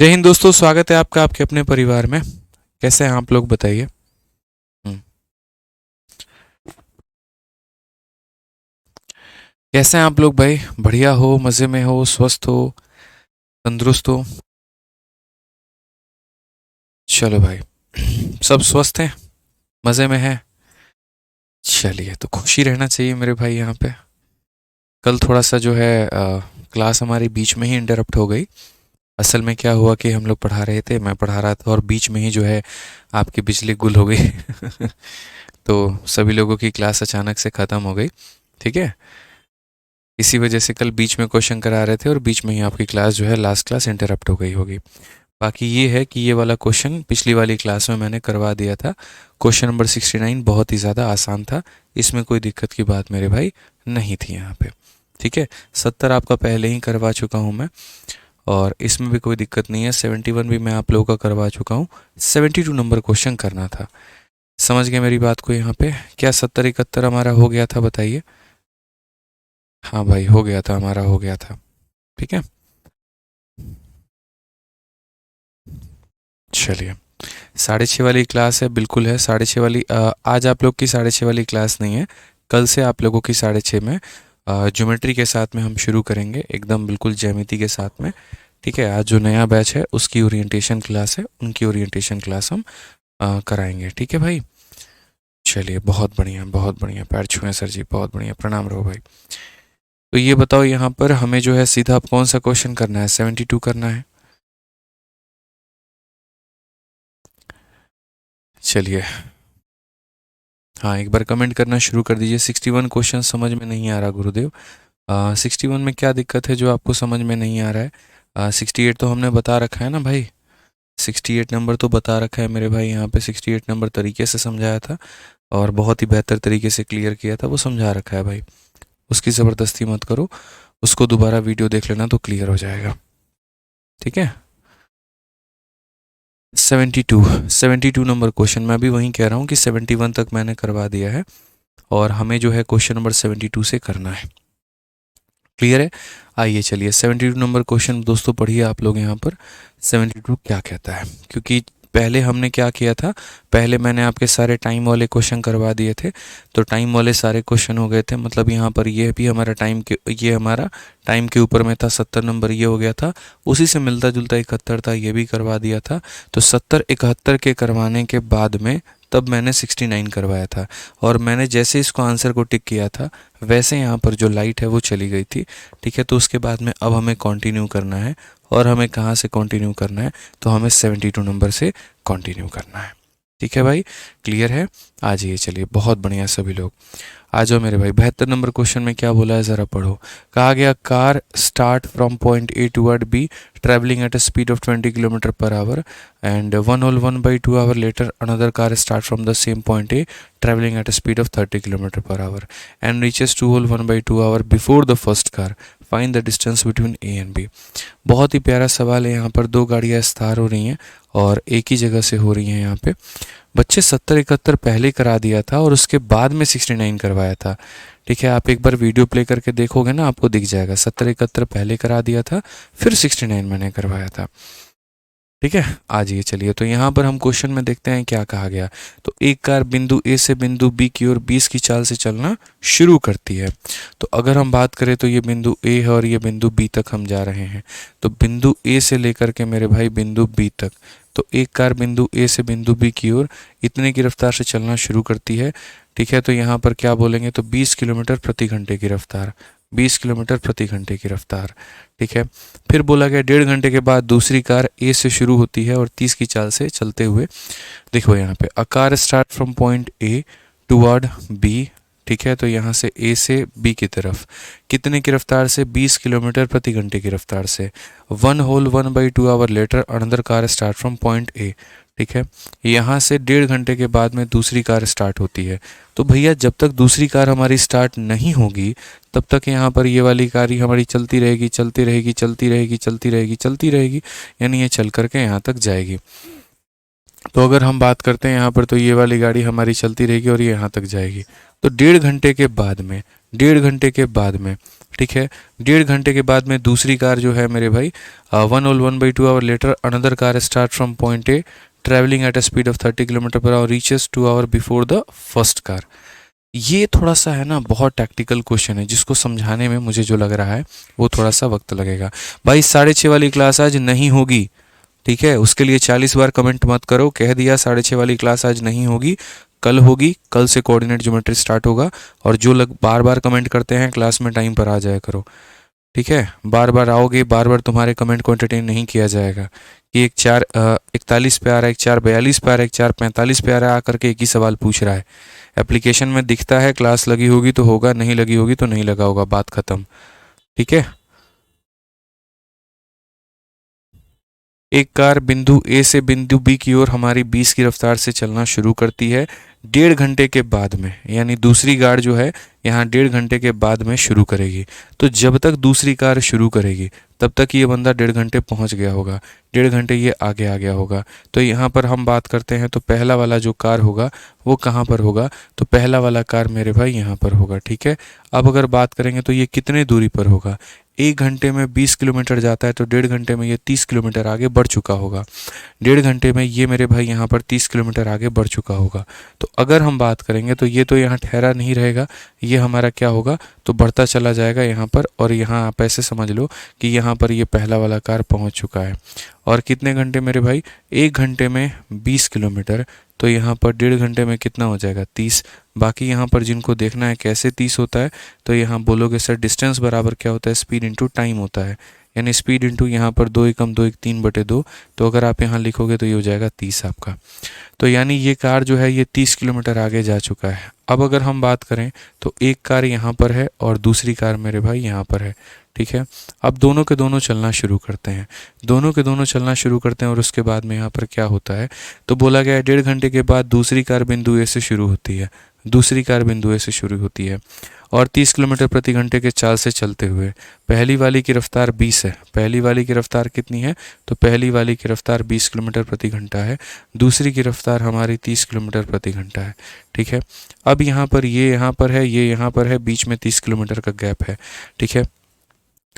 जय हिंद दोस्तों, स्वागत है आपका आपके अपने परिवार में। कैसे हैं आप लोग, बताइए। कैसे हैं आप लोग भाई? बढ़िया हो, मज़े में हो, स्वस्थ हो, तंदुरुस्त हो? चलो भाई, सब स्वस्थ हैं, मज़े में हैं। चलिए, तो खुशी रहना चाहिए मेरे भाई यहाँ पे। कल थोड़ा सा जो है क्लास हमारी बीच में ही इंटरप्ट हो गई। असल में क्या हुआ कि हम लोग पढ़ा रहे थे, मैं पढ़ा रहा था और बीच में ही जो है आपकी बिजली गुल हो गई। तो सभी लोगों की क्लास अचानक से ख़त्म हो गई। ठीक है, इसी वजह से कल बीच में क्वेश्चन करा रहे थे और बीच में ही आपकी क्लास जो है लास्ट क्लास इंटरप्ट हो गई होगी। बाकी ये है कि ये वाला क्वेश्चन पिछली वाली क्लास में मैंने करवा दिया था। क्वेश्चन नंबर 69 बहुत ही ज़्यादा आसान था, इसमें कोई दिक्कत की बात मेरे भाई नहीं थी यहाँ पे। ठीक है, 70 आपका पहले ही करवा चुका हूँ मैं और इसमें भी कोई दिक्कत नहीं है। 71 भी मैं आप लोगों का करवा चुका हूँ। 72 नंबर क्वेश्चन करना था। समझ गए मेरी बात को यहाँ पे? क्या 70 71 हमारा हो गया था, बताइए। हाँ भाई, हो गया था, हमारा हो गया था। ठीक है, चलिए। 6:30 वाली क्लास है, बिल्कुल है 6:30 वाली। आज आप लोग की 6:30 वाली क्लास नहीं है, कल से आप लोगों की 6:30 में ज्योमेट्री के साथ में हम शुरू करेंगे, एकदम बिल्कुल ज्यामिति के साथ में। ठीक है, आज जो नया बैच है उसकी ओरिएंटेशन क्लास है, उनकी ओरिएंटेशन क्लास हम कराएंगे। ठीक है भाई, चलिए, बहुत बढ़िया बहुत बढ़िया। पैर छुएं सर जी, बहुत बढ़िया, प्रणाम रहो भाई। तो ये बताओ, यहाँ पर हमें जो है सीधा अब कौन सा क्वेश्चन करना है? 72 करना है। चलिए, हाँ, एक बार कमेंट करना शुरू कर दीजिए। 61 क्वेश्चन समझ में नहीं आ रहा गुरुदेव। 61 में क्या दिक्कत है जो आपको समझ में नहीं आ रहा है? 68 तो हमने बता रखा है ना भाई। 68 नंबर तो बता रखा है मेरे भाई, यहाँ पे 68 नंबर तरीके से समझाया था और बहुत ही बेहतर तरीके से क्लियर किया था, वो समझा रखा है भाई। उसकी ज़बरदस्ती मत करो, उसको दोबारा वीडियो देख लेना तो क्लियर हो जाएगा। ठीक है, 72 नंबर क्वेश्चन मैं भी वहीं कह रहा हूँ कि 71 तक मैंने करवा दिया है और हमें जो है क्वेश्चन नंबर 72 से करना है। क्लियर है? आइए चलिए, 72 नंबर क्वेश्चन दोस्तों पढ़िए आप लोग यहाँ पर। 72 क्या कहता है, क्योंकि पहले हमने क्या किया था, पहले मैंने आपके सारे टाइम वाले क्वेश्चन करवा दिए थे। तो टाइम वाले सारे क्वेश्चन हो गए थे, मतलब यहाँ पर ये भी हमारा टाइम के, ये हमारा टाइम के ऊपर में था। 70 नंबर ये हो गया था, उसी से मिलता जुलता 71 था, ये भी करवा दिया था। तो 70 71 के करवाने के बाद में तब मैंने 69 करवाया था और मैंने जैसे इसको आंसर को टिक किया था वैसे यहाँ पर जो लाइट है वो चली गई थी। ठीक है, तो उसके बाद में अब हमें कंटिन्यू करना है और हमें कहाँ से कंटिन्यू करना है, तो हमें 72 नंबर से कंटिन्यू करना है। ठीक है भाई, क्लियर है? आ जाइए, चलिए, बहुत बढ़िया सभी लोग आ जाओ मेरे भाई। 72 नंबर क्वेश्चन में क्या बोला है ज़रा पढ़ो। कहा गया, car start from point A toward be travelling at a speed of 20 kilometre per hour and 1/2 hour later another car start from the same point A traveling at a speed of 30 kilometer per hour and reaches 1/2 hour before the first car. Find the distance between A and B. बहुत ही प्यारा सवाल है। यहाँ पर दो गाड़ियाँ star हो रही हैं और एक ही जगह से हो रही हैं। यहाँ पे बच्चे 70 71 पहले करा दिया था और उसके बाद में 69 करवाया था। ठीक है, आप एक बार वीडियो प्ले करके देखोगे ना, आपको दिख जाएगा। 70 71 पहले करा दिया था, फिर 69 मैंने करवाया था। ठीक है, आ जाइए चलिए। तो यहाँ पर हम क्वेश्चन में देखते हैं क्या कहा गया। तो एक कार बिंदु ए से बिंदु बी की ओर 20 की चाल से चलना शुरू करती है। तो अगर हम बात करें तो ये बिंदु ए है और ये बिंदु बी तक हम जा रहे हैं। तो बिंदु ए से लेकर के मेरे भाई बिंदु बी तक, तो एक कार बिंदु ए से बिंदु बी की ओर इतने की रफ्तार से चलना शुरू करती है। ठीक है, तो यहाँ पर क्या बोलेंगे, तो 20 किलोमीटर प्रति घंटे की रफ्तार, 20 किलोमीटर प्रति घंटे की रफ्तार। ठीक है, फिर बोला गया 1.5 घंटे के बाद दूसरी कार ए से शुरू होती है और 30 की चाल से चलते हुए, देखो यहाँ पे, a car start from point A toward B. ठीक है, तो यहाँ से ए से बी की तरफ कितने की रफ्तार से? 20 किलोमीटर प्रति घंटे की रफ्तार से। 1/2 hour later another car start from point A. ठीक है, यहाँ से 1.5 घंटे के बाद में दूसरी कार स्टार्ट होती है। तो भैया जब तक दूसरी कार हमारी स्टार्ट नहीं होगी तब तक यहाँ पर ये वाली कार ही हमारी चलती रहेगी, चलती रहेगी, चलती रहेगी, चलती रहेगी, चलती रहेगी, यानी ये चल करके यहाँ तक जाएगी। तो अगर हम बात करते हैं यहाँ पर, तो ये वाली गाड़ी हमारी चलती रहेगी और ये यहाँ तक जाएगी। तो 1.5 घंटे के बाद में, 1.5 घंटे के बाद में ठीक है। 1.5 घंटे के बाद में दूसरी कार जो है मेरे भाई 1/2 hour later another car start from point A travelling at a speed of 30 km/h reaches 2 hour before the first car. ये थोड़ा सा है ना बहुत टैक्टिकल क्वेश्चन है, जिसको समझाने में मुझे जो लग रहा है वो थोड़ा सा वक्त लगेगा। भाई 6:30 वाली क्लास आज नहीं होगी, ठीक है, उसके लिए 40 बार कमेंट मत करो। कह दिया 6:30 वाली क्लास आज नहीं होगी, कल होगी, कल से कोऑर्डिनेट ज्योमेट्री स्टार्ट होगा। और जो लोग बार बार कमेंट करते हैं क्लास में टाइम पर आ जाया करो, ठीक है। बार बार आओगे, बार बार तुम्हारे कमेंट को एंटरटेन नहीं किया जाएगा कि एक 4:41 पे आ रहा है, एक 4:42 पे आ रहा है, एक 4:45 पे आ रहा है, आकर के एक ही सवाल पूछ रहा है। एप्लीकेशन में दिखता है क्लास लगी होगी तो होगा, नहीं लगी होगी तो नहीं लगा होगा, बात खत्म, ठीक है। एक कार बिंदु ए से बिंदु बी की ओर हमारी 20 की रफ्तार से चलना शुरू करती है 1.5 घंटे के बाद में, यानी दूसरी कार जो है यहाँ 1.5 घंटे के बाद में शुरू करेगी। तो जब तक दूसरी कार शुरू करेगी तब तक ये बंदा 1.5 घंटे पहुँच गया होगा, 1.5 घंटे ये आगे आ गया होगा। तो यहाँ पर हम बात करते हैं तो पहला वाला जो कार होगा वो कहाँ पर होगा, तो पहला वाला कार मेरे भाई यहाँ पर होगा, ठीक है। अब अगर बात करेंगे तो ये कितने दूरी पर होगा, 1 घंटे में 20 किलोमीटर जाता है तो 1.5 घंटे में ये 30 किलोमीटर आगे बढ़ चुका होगा। 1.5 घंटे में ये मेरे भाई यहाँ पर 30 किलोमीटर आगे बढ़ चुका होगा। तो अगर हम बात करेंगे तो ये तो यहाँ ठहरा नहीं रहेगा, ये हमारा क्या होगा तो बढ़ता चला जाएगा यहाँ पर। और यहाँ आप ऐसे समझ लो कि यहाँ पर ये पहला वाला कार पहुँच चुका है। और कितने घंटे मेरे भाई, 1 घंटे में 20 किलोमीटर, तो यहाँ पर 1.5 घंटे में कितना हो जाएगा 30। बाकी यहाँ पर जिनको देखना है कैसे 30 होता है तो यहाँ बोलोगे सर डिस्टेंस बराबर क्या होता है, स्पीड इंटू टाइम होता है, यानी स्पीड इंटू यहाँ पर 2 एकम 2 एक 3/2। तो अगर आप यहाँ लिखोगे तो ये हो जाएगा 30 आपका। तो यानी ये कार जो है ये 30 किलोमीटर आगे जा चुका है। अब अगर हम बात करें तो एक कार यहाँ पर है और दूसरी कार मेरे भाई यहाँ पर है, ठीक है। अब दोनों के दोनों चलना शुरू करते हैं, दोनों के दोनों चलना शुरू करते हैं और उसके बाद में यहाँ पर क्या होता है तो बोला गया है 1.5 घंटे के बाद दूसरी कार बिंदु ए से शुरू होती है, दूसरी कार बिंदु ए से शुरू होती है और 30 किलोमीटर प्रति घंटे के चाल से चलते हुए पहली वाली की रफ्तार 20 है। पहली वाली की रफ्तार कितनी है तो पहली वाली की रफ्तार 20 किलोमीटर प्रति घंटा है, दूसरी की रफ्तार हमारी 30 किलोमीटर प्रति घंटा है, ठीक है। अब यहाँ पर ये यहाँ पर है, ये यहाँ पर है, बीच में 30 किलोमीटर का गैप है, ठीक है।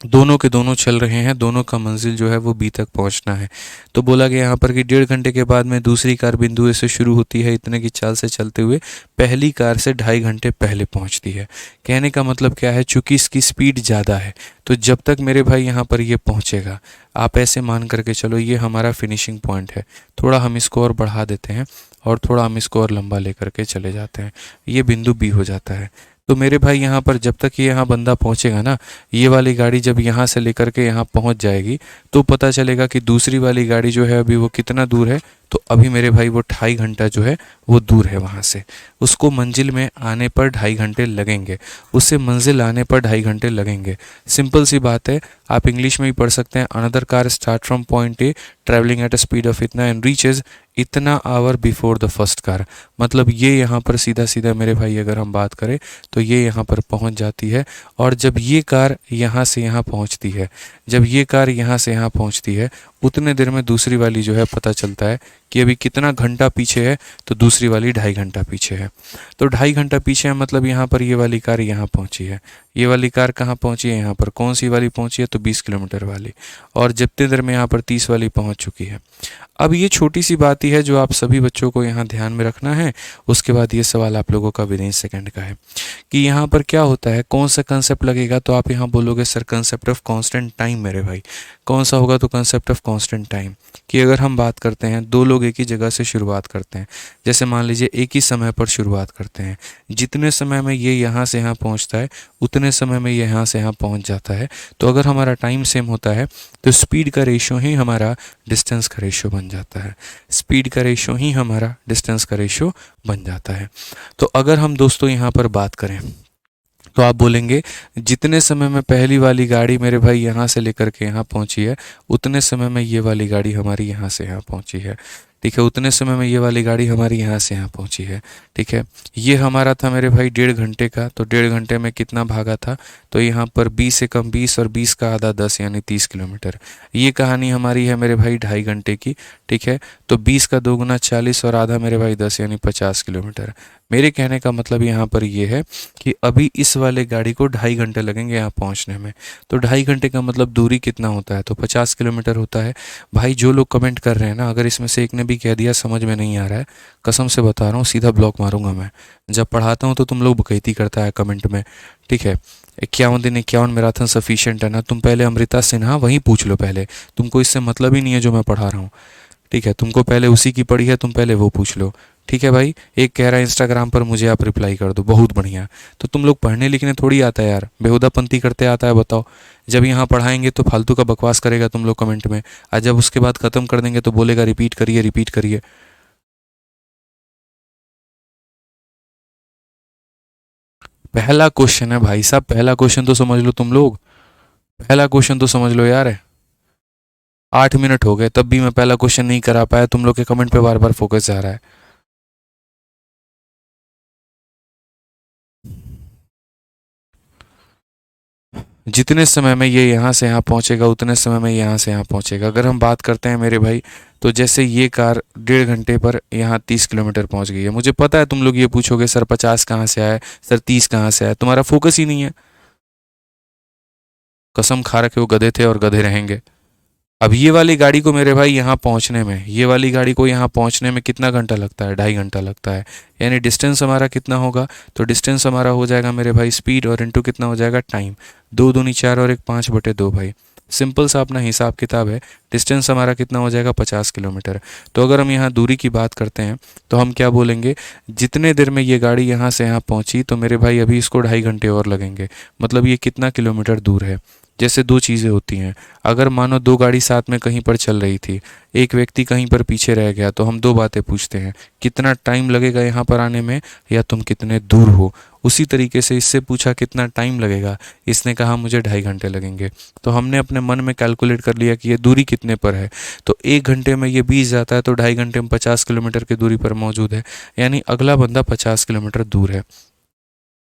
दोनों के दोनों चल रहे हैं, दोनों का मंजिल जो है वो बी तक पहुंचना है। तो बोला गया यहाँ पर कि 1.5 घंटे के बाद में दूसरी कार बिंदु ए से शुरू होती है, इतने की चाल से चलते हुए पहली कार से 2.5 घंटे पहले पहुंचती है। कहने का मतलब क्या है, चूंकि इसकी स्पीड ज़्यादा है तो जब तक मेरे भाई यहाँ पर ये पहुँचेगा, आप ऐसे मान करके चलो ये हमारा फिनिशिंग पॉइंट है। थोड़ा हम इसको और बढ़ा देते हैं और थोड़ा हम इसको और लंबा लेकर के चले जाते हैं, ये बिंदु बी हो जाता है। तो मेरे भाई यहाँ पर जब तक ये यहाँ बंदा पहुँचेगा ना, ये वाली गाड़ी जब यहाँ से लेकर के यहाँ पहुँच जाएगी तो पता चलेगा कि दूसरी वाली गाड़ी जो है अभी वो कितना दूर है। तो अभी मेरे भाई वो 2.5 घंटा जो है वो दूर है वहाँ से, उसको मंजिल में आने पर 2.5 घंटे लगेंगे, उससे मंजिल आने पर 2.5 घंटे लगेंगे। सिंपल सी बात है, आप इंग्लिश में भी पढ़ सकते हैं, another car start from point A travelling at a speed of इतना एंड रीचेज इतना hour before the first car. मतलब ये यहाँ पर सीधा सीधा मेरे भाई अगर हम बात करें तो ये यहाँ पर पहुँच जाती है। और जब ये कार यहाँ से यहाँ पहुँचती है, जब ये कार यहाँ से यहाँ पहुँचती है उतने देर में दूसरी वाली जो है पता चलता है कि अभी कितना घंटा पीछे है तो दूसरी वाली 2.5 घंटा पीछे है। तो 2.5 घंटा पीछे है मतलब यहाँ पर ये वाली कार यहाँ पहुँची है, ये वाली कार कहाँ पहुँची है यहाँ पर, कौन सी वाली पहुँची है तो 20 किलोमीटर वाली, और जितने देर में यहाँ पर 30 वाली पहुँच चुकी है। अब ये छोटी सी बात ही है जो आप सभी बच्चों को यहाँ ध्यान में रखना है। उसके बाद ये सवाल आप लोगों का विदिन सेकंड का है कि यहाँ पर क्या होता है, कौन सा कंसेप्ट लगेगा। तो आप यहाँ बोलोगे sir concept of constant time. मेरे भाई कौन सा होगा तो कंसेप्ट ऑफ कांस्टेंट टाइम कि अगर हम बात करते हैं दो लोग एक ही जगह से शुरुआत करते हैं, जैसे मान लीजिए एक ही समय पर शुरुआत करते हैं, जितने समय में ये यहाँ से यहाँ पहुँचता है उतने समय में ये यहाँ से यहाँ पहुँच जाता है। तो अगर हमारा टाइम सेम होता है तो स्पीड का रेशियो ही हमारा डिस्टेंस का रेशियो बन जाता है, स्पीड का रेशियो ही हमारा डिस्टेंस का रेशियो बन जाता है। तो अगर हम दोस्तों यहाँ पर बात करें तो आप बोलेंगे जितने समय में पहली वाली गाड़ी मेरे भाई यहाँ से लेकर के यहाँ पहुँची है उतने समय में ये वाली गाड़ी हमारी यहाँ से यहाँ पहुँची है, ठीक है। उतने समय में ये वाली गाड़ी हमारी यहाँ से यहाँ पहुँची है, ठीक है। ये हमारा था मेरे भाई 1.5 घंटे का, तो 1.5 घंटे में कितना भागा था तो यहाँ पर 20 से कम 20 और 20 का आधा 10 यानी 30 किलोमीटर। ये कहानी हमारी है मेरे भाई 2.5 घंटे की, ठीक है। तो 20 का 2 गुना 40 और आधा मेरे भाई 10 यानी 50 किलोमीटर। मेरे कहने का मतलब यहाँ पर ये है कि अभी इस वाले गाड़ी को 2.5 घंटे लगेंगे यहाँ पहुँचने में। तो 2.5 घंटे का मतलब दूरी कितना होता है, तो 50 किलोमीटर होता है। भाई जो लोग कमेंट कर रहे हैं ना, अगर इसमें से एक ने भी कह दिया समझ में नहीं आ रहा है, कसम से बता रहा हूँ सीधा ब्लॉक मारूंगा मैं। जब पढ़ाता हूँ तो तुम लोग बकैती करता है कमेंट में, ठीक है। 51 दिन 51 मैराथन सफिशिएंट है ना, तुम पहले अमृता सिन्हा वहीं पूछ लो पहले, तुमको इससे मतलब ही नहीं है जो मैं पढ़ा रहा हूँ, ठीक है। तुमको पहले उसी की पढ़ी है, तुम पहले वो पूछ लो, ठीक है भाई। एक कह रहा है इंस्टाग्राम पर मुझे आप रिप्लाई कर दो, बहुत बढ़िया। तो तुम लोग पढ़ने लिखने थोड़ी आता है यार, बेहुदापंती करते आता है, बताओ। जब यहाँ पढ़ाएंगे तो फालतू का बकवास करेगा तुम लोग कमेंट में, और जब उसके बाद ख़त्म कर देंगे तो बोलेगा रिपीट करिए रिपीट करिए। पहला क्वेश्चन है भाई साहब, पहला क्वेश्चन तो समझ लो तुम लोग, पहला क्वेश्चन तो समझ लो यार। 8 मिनट हो गए तब भी मैं पहला क्वेश्चन नहीं करा पाया, तुम लोग के कमेंट पे बार बार फोकस जा रहा है। जितने समय में ये यहाँ से यहाँ पहुँचेगा उतने समय में यहाँ से यहाँ पहुँचेगा। अगर हम बात करते हैं मेरे भाई, तो जैसे ये कार 1.5 घंटे पर यहाँ 30 किलोमीटर पहुँच गई है। मुझे पता है तुम लोग ये पूछोगे सर 50 कहाँ से आए, सर 30 कहाँ से आए, तुम्हारा फोकस ही नहीं है। कसम खा रखे वो गधे थे और गधे रहेंगे। अब ये वाली गाड़ी को मेरे भाई यहाँ पहुँचने में, ये वाली गाड़ी को यहाँ पहुँचने में कितना घंटा लगता है, 2.5 घंटा लगता है। यानी डिस्टेंस हमारा कितना होगा, तो डिस्टेंस हमारा हो जाएगा मेरे भाई स्पीड और इनटू कितना हो जाएगा टाइम, 2 दूनी 4 और 1 5/2 भाई। सिंपल सा अपना हिसाब किताब है। डिस्टेंस हमारा कितना हो जाएगा 50 किलोमीटर। तो अगर हम यहाँ दूरी की बात करते हैं तो हम क्या बोलेंगे, जितने देर में ये गाड़ी यहाँ से यहाँ पहुँची तो मेरे भाई अभी इसको 2.5 घंटे और लगेंगे। मतलब ये कितना किलोमीटर दूर है। जैसे दो चीज़ें होती हैं, अगर मानो दो गाड़ी साथ में कहीं पर चल रही थी, एक व्यक्ति कहीं पर पीछे रह गया, तो हम दो बातें पूछते हैं, कितना टाइम लगेगा यहाँ पर आने में, या तुम कितने दूर हो। उसी तरीके से इससे पूछा कितना टाइम लगेगा, इसने कहा मुझे 2.5 घंटे लगेंगे। तो हमने अपने मन में कैलकुलेट कर लिया कि ये दूरी कितने पर है, तो 1 घंटे में ये 20 जाता है, तो 2.5 घंटे में 50 किलोमीटर की दूरी पर मौजूद है। यानी अगला बंदा 50 किलोमीटर दूर है।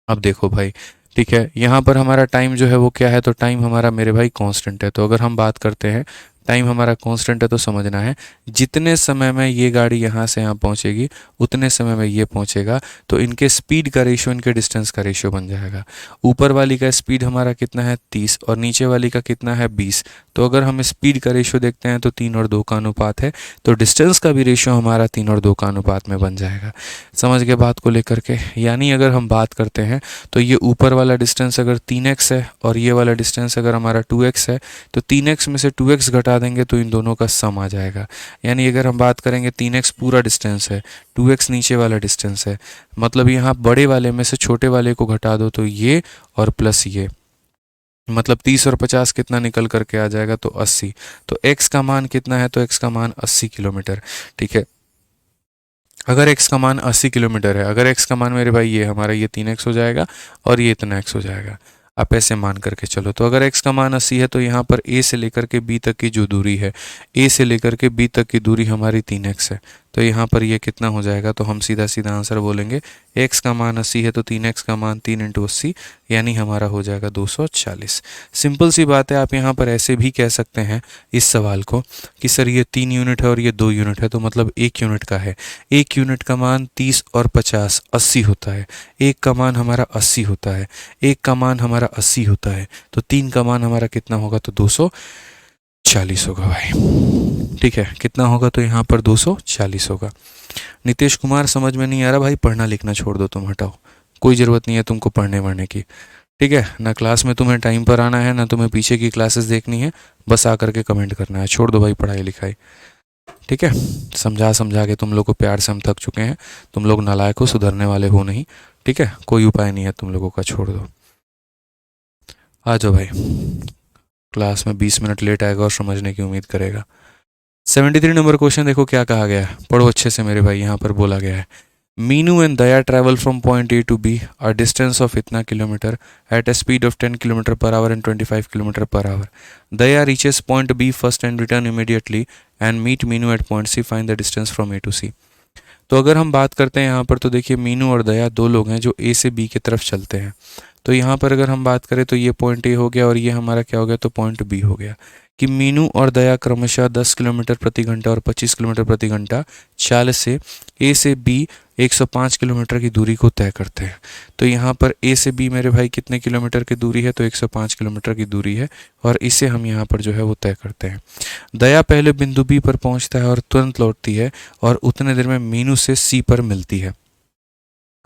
अब देखो भाई, ठीक है, यहाँ पर हमारा टाइम जो है वो क्या है, तो टाइम हमारा मेरे भाई कांस्टेंट है। तो अगर हम बात करते हैं टाइम हमारा कांस्टेंट है, तो समझना है जितने समय में ये गाड़ी यहाँ से यहाँ पहुँचेगी उतने समय में ये पहुँचेगा। तो इनके स्पीड का रेशियो इनके डिस्टेंस का रेशियो बन जाएगा। ऊपर वाली का स्पीड हमारा कितना है 30 और नीचे वाली का कितना है 20। तो अगर हम स्पीड का रेशियो देखते हैं तो 3 और 2 का अनुपात है, तो डिस्टेंस का भी रेशियो हमारा 3 और 2 का अनुपात में बन जाएगा। समझ गए बात को लेकर के। यानी अगर हम बात करते हैं तो ये ऊपर वाला डिस्टेंस अगर 3x है और ये वाला डिस्टेंस अगर हमारा 2x है, तो 3x में से 2x घटा देंगे तो इन दोनों का सम आ जाएगा। यानी अगर हम बात करेंगे 3x पूरा डिस्टेंस है, 2x नीचे वाला डिस्टेंस है, मतलब यहाँ बड़े वाले में से छोटे वाले को घटा दो तो ये और प्लस ये, मतलब 30 और 50 कितना निकल करके आ जाएगा, तो 80। तो x का मान कितना है, तो x का मान 80 किलोमीटर, ठीक है। अगर x का मान 80 किलोमीटर है, अगर x का मान मेरे भाई ये हमारा ये 3x हो जाएगा और ये इतना x हो जाएगा। आप ऐसे मान करके चलो। तो अगर x का मान 80 है तो यहाँ पर a से लेकर के b तक की जो दूरी है, a से लेकर के b तक की दूरी हमारी 3x है। तो यहाँ पर ये कितना हो जाएगा, तो हम सीधा सीधा आंसर बोलेंगे x का मान 80 है तो 3x का मान 3 × 80, यानी हमारा हो जाएगा 240। सिंपल सी बात है। आप यहाँ पर ऐसे भी कह सकते हैं इस सवाल को कि सर ये 3 यूनिट है और ये 2 यूनिट है, तो मतलब 1 यूनिट का है। 1 यूनिट का मान 30 और 50 80 होता है। 1 का मान हमारा 80 होता है, 1 का मान हमारा 80 होता है, तो 3 का मान हमारा कितना होगा, तो 240 होगा भाई। ठीक है, कितना होगा, तो यहाँ पर 240 होगा। नीतीश कुमार समझ में नहीं आ रहा भाई, पढ़ना लिखना छोड़ दो तुम, हटाओ, कोई ज़रूरत नहीं है तुमको पढ़ने वढ़ने की। ठीक है ना, क्लास में तुम्हें टाइम पर आना है ना तुम्हें पीछे की क्लासेस देखनी है, बस आकर के कमेंट करना है। छोड़ दो भाई पढ़ाई लिखाई, ठीक है। समझा समझा के तुम लोग को प्यार से हम थक चुके हैं। तुम लोग नालायक हो, सुधरने वाले हो नहीं, ठीक है। कोई उपाय नहीं है तुम लोगों का, छोड़ दो। आ जाओ भाई, क्लास में 20 मिनट लेट आएगा और समझने की उम्मीद करेगा। 73 नंबर क्वेश्चन देखो क्या कहा गया है, पढ़ो अच्छे से मेरे भाई। यहाँ पर बोला गया है Meenu and Daya travel from point A to B a distance of इतना kilometre at a speed of 10 kilometre per hour and 25 kilometre per hour. Daya reaches point B first and return immediately and meet Meenu at point C. Find the distance from A to C. तो अगर हम बात करते हैं यहाँ पर, तो देखिए मीनू और दया दो लोग हैं जो ए से बी की तरफ चलते हैं। तो यहाँ पर अगर हम बात करें तो ये पॉइंट ए हो गया और ये हमारा क्या हो गया, तो पॉइंट बी हो गया कि मीनू और दया क्रमशः 10 किलोमीटर प्रति घंटा और 25 किलोमीटर प्रति घंटा चाल से ए से बी 105 किलोमीटर की दूरी को तय करते हैं। तो यहाँ पर ए से बी मेरे भाई कितने किलोमीटर की दूरी है, तो 105 किलोमीटर की दूरी है और इसे हम यहाँ पर जो है वो तय करते हैं। दया पहले बिंदु बी पर पहुँचता है और तुरंत लौटती है और उतने देर में मीनू से सी पर मिलती है।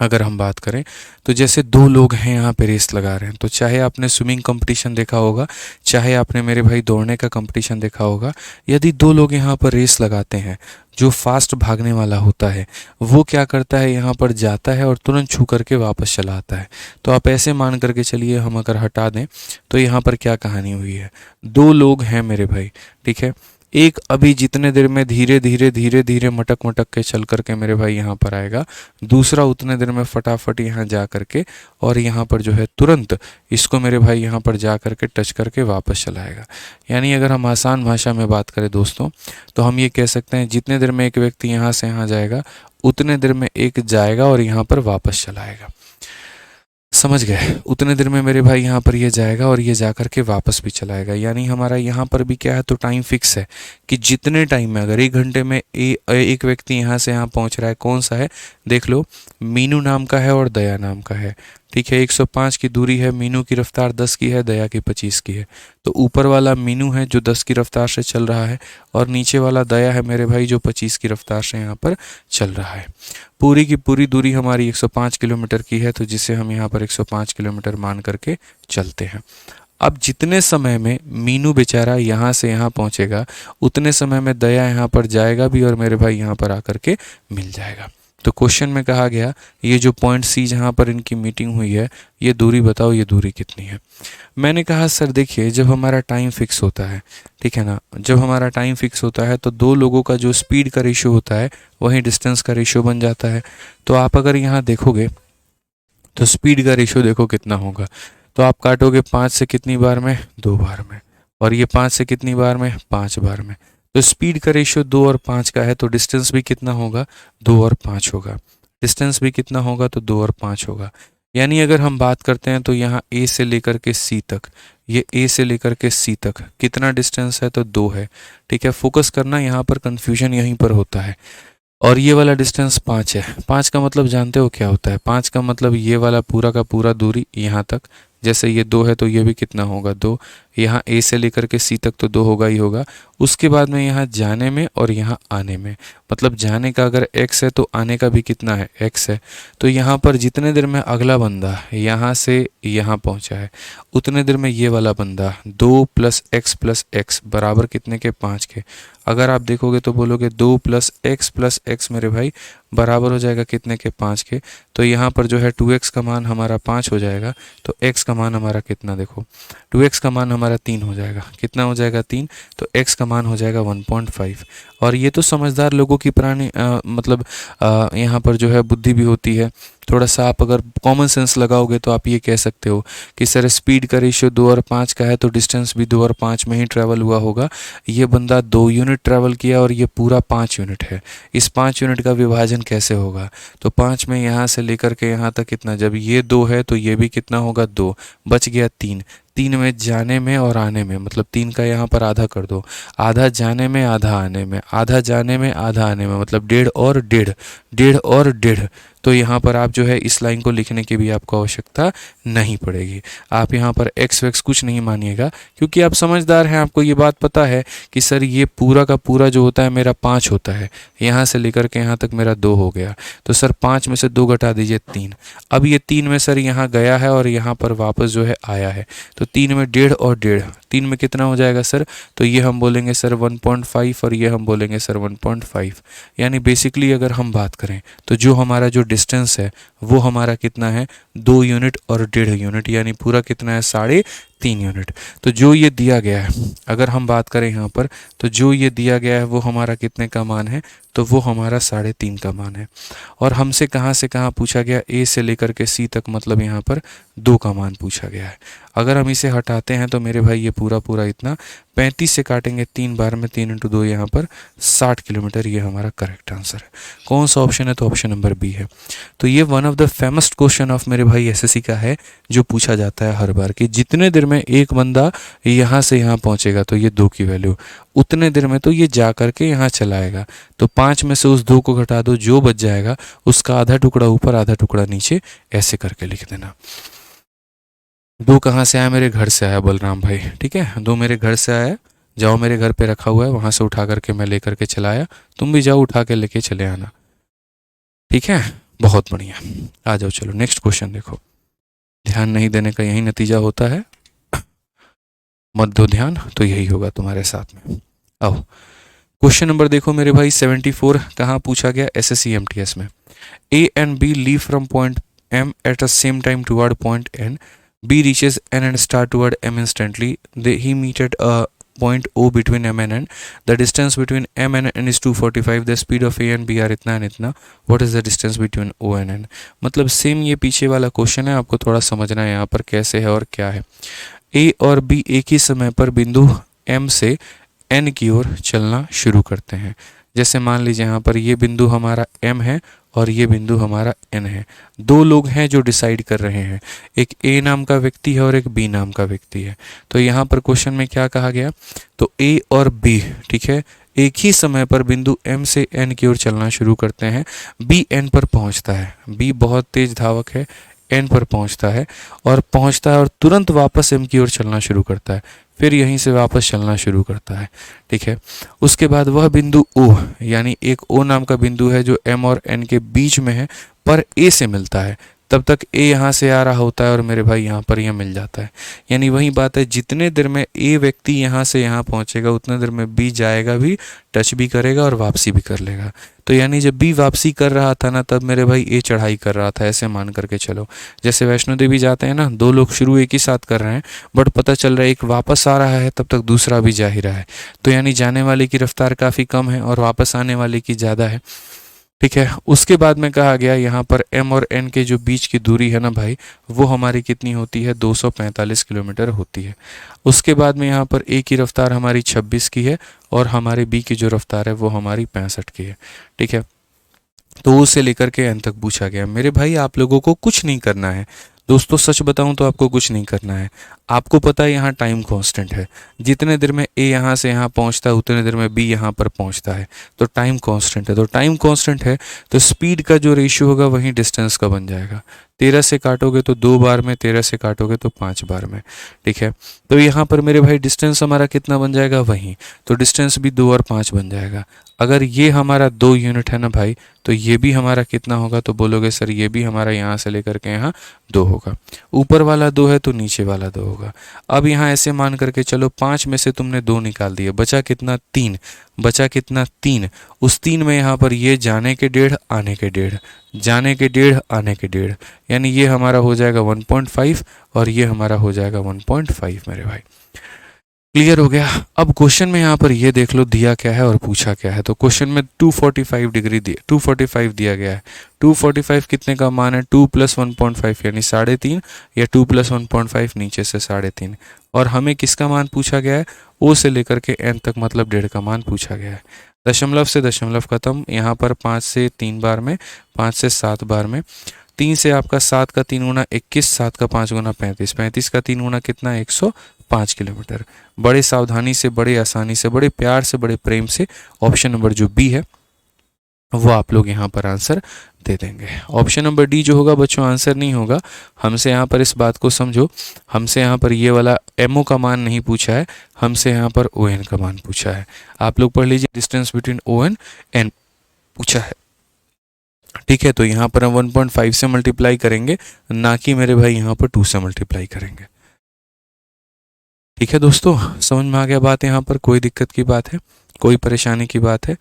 अगर हम बात करें तो जैसे दो लोग हैं यहाँ पे रेस लगा रहे हैं, तो चाहे आपने स्विमिंग कंपटीशन देखा होगा, चाहे आपने मेरे भाई दौड़ने का कंपटीशन देखा होगा, यदि दो लोग यहाँ पर रेस लगाते हैं, जो फास्ट भागने वाला होता है वो क्या करता है, यहाँ पर जाता है और तुरंत छू करके वापस चला आता है। तो आप ऐसे मान करके चलिए, हम अगर हटा दें तो यहाँ पर क्या कहानी हुई है, दो लोग हैं मेरे भाई, ठीक है। एक अभी जितने देर में धीरे धीरे धीरे धीरे मटक मटक के चल करके मेरे भाई यहाँ पर आएगा, दूसरा उतने देर में फटाफट यहाँ जा करके और यहाँ पर जो है तुरंत इसको मेरे भाई यहाँ पर जा करके टच करके वापस चलाएगा। यानी अगर हम आसान भाषा में बात करें दोस्तों, तो हम ये कह सकते हैं जितने देर में एक व्यक्ति यहाँ से यहाँ जाएगा, उतने देर में एक जाएगा और यहाँ पर वापस चलाएगा। समझ गए? उतने देर में मेरे भाई यहाँ पर ये जाएगा और ये जा कर के वापस भी चलाएगा। यानी हमारा यहाँ पर भी क्या है, तो टाइम फिक्स है कि जितने टाइम में, अगर 1 घंटे में एक व्यक्ति यहाँ से यहाँ पहुँच रहा है, कौन सा है देख लो, मीनू नाम का है और दया नाम का है, ठीक है। 105 की दूरी है, मीनू की रफ्तार 10 की है, दया की 25 की है। तो ऊपर वाला मीनू है जो 10 की रफ्तार से चल रहा है और नीचे वाला दया है मेरे भाई जो 25 की रफ्तार से यहाँ पर चल रहा है। पूरी की पूरी दूरी हमारी 105 किलोमीटर की है, तो जिसे हम यहाँ पर 105 किलोमीटर मान करके चलते हैं। अब जितने समय में मीनू बेचारा यहाँ से यहाँ पहुँचेगा, उतने समय में दया यहाँ पर जाएगा भी और मेरे भाई यहाँ पर आकर के मिल जाएगा। तो क्वेश्चन में कहा गया ये जो पॉइंट सी जहाँ पर इनकी मीटिंग हुई है, ये दूरी बताओ, ये दूरी कितनी है। मैंने कहा सर देखिए, जब हमारा टाइम फिक्स होता है, ठीक है ना, जब हमारा टाइम फिक्स होता है तो दो लोगों का जो स्पीड का रेशियो होता है वहीं डिस्टेंस का रेशियो बन जाता है। तो आप अगर यहाँ देखोगे तो स्पीड का रेशियो देखो कितना होगा, तो आप काटोगे 5 से कितनी बार में, 2 बार में, और ये 5 से कितनी बार में, 5 बार में। तो स्पीड का रेशियो 2 और 5 का है, तो डिस्टेंस भी कितना होगा, 2 और 5 होगा। डिस्टेंस भी कितना होगा, तो 2 और 5 होगा। यानी अगर हम बात करते हैं तो यहाँ ए से लेकर के सी तक, ये ए से लेकर के सी तक कितना डिस्टेंस है, तो 2 है, ठीक है। फोकस करना, यहाँ पर कन्फ्यूजन यहीं पर होता है। और ये वाला डिस्टेंस 5 है। 5 का मतलब जानते हो क्या होता है? 5 का मतलब ये वाला पूरा का पूरा दूरी यहाँ तक, जैसे ये 2 है तो ये भी कितना होगा, 2। यहाँ ए से लेकर के सी तक तो 2 होगा ही होगा। उसके बाद में यहाँ जाने में और यहाँ आने में, मतलब जाने का अगर x है तो आने का भी कितना है, x है। तो यहाँ पर जितने देर में अगला बंदा यहाँ से यहाँ पहुँचा है, उतने देर में ये वाला बंदा 2 + x + x बराबर कितने के, 5 के। अगर आप देखोगे तो बोलोगे 2 + x + x मेरे भाई बराबर हो जाएगा कितने के, 5 के। तो यहाँ पर जो है 2x का मान हमारा 5 हो जाएगा, तो x का मान हमारा कितना देखो, 2x का मान हमारा 3 हो जाएगा। कितना हो जाएगा, 3। तो x का मान हो जाएगा 1.5। और ये तो समझदार लोगों की पुरानी मतलब यहाँ पर जो है बुद्धि भी होती है। थोड़ा सा आप अगर कॉमन सेंस लगाओगे तो आप ये कह सकते हो कि सर स्पीड का रेशियो 2 और 5 का है, तो डिस्टेंस भी 2 और 5 में ही ट्रैवल हुआ होगा। ये बंदा 2 यूनिट ट्रैवल किया और ये पूरा 5 यूनिट है। इस 5 यूनिट का विभाजन कैसे होगा, तो 5 में यहाँ से लेकर के यहाँ तक कितना, जब ये 2 है तो ये भी कितना होगा, 2, बच गया 3। 3 में जाने में और आने में, मतलब 3 का यहाँ पर आधा कर दो, आधा जाने में आधा आने में, आधा जाने में आधा आने में, मतलब 1.5 और 1.5, 1.5 और 1.5। तो यहाँ पर आप जो है इस लाइन को लिखने की भी आपको आवश्यकता नहीं पड़ेगी। आप यहाँ पर एक्स वैक्स कुछ नहीं मानिएगा, क्योंकि आप समझदार हैं, आपको ये बात पता है कि सर ये पूरा का पूरा जो होता है मेरा 5 होता है, यहाँ से लेकर के यहाँ तक मेरा 2 हो गया। तो सर 5 में से 2 घटा दीजिए, 3। अब ये 3 में सर यहाँ गया है और यहाँ पर वापस जो है आया है, तो 3 में 1.5 और 1.5, 3 में कितना हो जाएगा सर, तो ये हम बोलेंगे सर 1.5 और ये हम बोलेंगे सर 1.5। यानी बेसिकली अगर हम बात करें तो जो हमारा जो डिस्टेंस है वो हमारा कितना है, 2 यूनिट और 1.5 यूनिट, यानी पूरा कितना है, 3 यूनिट। तो जो ये दिया गया है, अगर हम बात करें यहाँ पर, तो जो ये दिया गया है वो हमारा कितने का मान है, तो वो हमारा 3.5 का मान है। और हमसे कहाँ से कहाँ पूछा गया, ए से लेकर के सी तक, मतलब यहाँ पर 2 का मान पूछा गया है। अगर हम इसे हटाते हैं तो मेरे भाई ये पूरा पूरा इतना 35 से काटेंगे 3 बार में, 3 × 2 यहाँ पर 60 किलोमीटर, ये हमारा करेक्ट आंसर है। कौन सा ऑप्शन है, तो ऑप्शन नंबर बी है। तो ये one of the famous question of मेरे भाई एसएससी का है, जो पूछा जाता है हर बार कि जितने देर में एक बंदा यहाँ से यहाँ पहुँचेगा, तो ये 2 की वैल्यू, उतने देर में तो ये जा करके यहाँ चलाएगा। तो 5 में से उस 2 को घटा दो, जो बच जाएगा उसका आधा टुकड़ा ऊपर आधा टुकड़ा नीचे, ऐसे करके लिख देना। 2 कहाँ से आया, मेरे घर से आया बलराम भाई, ठीक है, 2 मेरे घर से आया, जाओ मेरे घर पे रखा हुआ है, वहाँ से उठा करके मैं लेकर के चलाया, तुम भी जाओ उठा के लेके चले आना, ठीक है, बहुत बढ़िया। आ जाओ, चलो नेक्स्ट क्वेश्चन देखो। ध्यान नहीं देने का यही नतीजा होता है, मत दो ध्यान, तो यही होगा तुम्हारे साथ में। आओ क्वेश्चन नंबर देखो मेरे भाई 74 कहाँ पूछा गया, एसएससी एमटीएस में। A and B leave from point M at the same time toward point N, B reaches N and start toward M instantly. He meet at a point O between M and N. The distance between M and N is 245. The speed of A and B are इतना and इतना. What is the distance between O and N? मतलब same ये पीछे वाला question है, आपको थोड़ा समझना है यहाँ पर कैसे है और क्या है। A और B एक ही समय पर बिंदु M से N की ओर चलना शुरू करते हैं। जैसे मान लीजिए यहाँ पर ये बिंदु हमारा M है और ये बिंदु हमारा N है। 2 लोग हैं जो डिसाइड कर रहे हैं, एक A नाम का व्यक्ति है और एक B नाम का व्यक्ति है। तो यहाँ पर क्वेश्चन में क्या कहा गया, तो A और B, ठीक है, एक ही समय पर बिंदु M से N की ओर चलना शुरू करते हैं। B N पर पहुँचता है, B बहुत तेज धावक है, N पर पहुँचता है और तुरंत वापस M की ओर चलना शुरू करता है, फिर यहीं से वापस चलना शुरू करता है, ठीक है। उसके बाद वह बिंदु O, यानी एक O नाम का बिंदु है जो M और N के बीच में है, पर A से मिलता है। तब तक A यहाँ से आ रहा होता है और मेरे भाई यहाँ पर यह मिल जाता है। यानी वही बात है, जितने देर में A व्यक्ति यहाँ से यहाँ पहुँचेगा उतने देर में B जाएगा भी, टच भी करेगा और वापसी भी कर लेगा। तो यानी जब B वापसी कर रहा था ना, तब मेरे भाई A चढ़ाई कर रहा था, ऐसे मान करके चलो। जैसे वैष्णो देवी जाते हैं ना, 2 लोग शुरू एक ही साथ कर रहे हैं, बट पता चल रहा है एक वापस आ रहा है, तब तक दूसरा भी जा ही रहा है। तो यानी जाने वाले की रफ्तार काफ़ी कम है और वापस आने वाले की ज़्यादा है, ठीक है। उसके बाद में कहा गया यहाँ पर M और N के जो बीच की दूरी है ना भाई, वो हमारी कितनी होती है, 245 किलोमीटर होती है। उसके बाद में यहाँ पर A की रफ्तार हमारी 26 की है और हमारे B की जो रफ्तार है वो हमारी 65 की है, ठीक है। तो उसे लेकर के N तक पूछा गया। मेरे भाई आप लोगों को कुछ नहीं करना है दोस्तों, सच बताऊं तो आपको कुछ नहीं करना है। आपको पता है यहाँ टाइम कांस्टेंट है, जितने देर में A यहाँ से यहाँ पहुँचता है उतने देर में B यहाँ पर पहुँचता है, तो टाइम कांस्टेंट है। तो टाइम कांस्टेंट है तो स्पीड का जो रेशियो होगा वही डिस्टेंस का बन जाएगा। 13 से काटोगे तो 2 बार में, 13 से काटोगे तो 5 बार में, ठीक है। तो यहाँ पर मेरे भाई डिस्टेंस हमारा कितना बन जाएगा, वही, तो डिस्टेंस भी 2 और 5 बन जाएगा। अगर ये हमारा 2 यूनिट है ना भाई, तो ये भी हमारा कितना होगा, तो बोलोगे सर ये भी हमारा यहाँ से लेकर के यहाँ 2 होगा। ऊपर वाला 2 है तो नीचे वाला 2 होगा। अब यहाँ ऐसे मान करके चलो, 5 में से तुमने 2 निकाल दिए, बचा कितना, 3, बचा कितना, 3। उस 3 में यहाँ पर ये जाने के 1.5 आने के 1.5, जाने के 1.5 आने के 1.5, यानी ये हमारा हो जाएगा 1.5 और ये हमारा हो जाएगा 1.5 मेरे भाई। क्लियर हो गया। अब क्वेश्चन में यहाँ पर ये देख लो दिया क्या है और पूछा क्या है। तो क्वेश्चन में 245 डिग्री 245 दिया गया है। 245 कितने का मान है, 2 + 1.5 यानी 3.5, या 2 + 1.5 नीचे से 3.5। और हमें किसका मान पूछा गया है, O से लेकर के N तक, मतलब 1.5 का मान पूछा गया है। दशमलव से दशमलव खत्म, यहाँ पर 5 से 3 बार में, 5 से 7 बार में, 3 से आपका 7 का 3 गुना 21, 7 का 5 गुना 35, 35 का 3 गुना कितना, 105 किलोमीटर। बड़े सावधानी से, बड़े आसानी से, बड़े प्यार से, बड़े प्रेम से ऑप्शन नंबर जो बी है वो आप लोग यहाँ पर आंसर दे देंगे। ऑप्शन नंबर डी जो होगा बच्चों आंसर नहीं होगा। हमसे यहाँ पर इस बात को समझो, हमसे यहाँ पर ये वाला एमओ का मान नहीं पूछा है, हमसे यहाँ पर ओ एन का मान पूछा है। आप लोग पढ़ लीजिए, डिस्टेंस बिटवीन ओ एन पूछा है, ठीक है। तो यहाँ पर हम 1.5 से मल्टीप्लाई करेंगे, ना कि मेरे भाई यहाँ पर 2 से मल्टीप्लाई करेंगे। ठीक है दोस्तों, समझ में आ गया बात? यहाँ पर कोई दिक्कत की बात है, कोई परेशानी की बात है?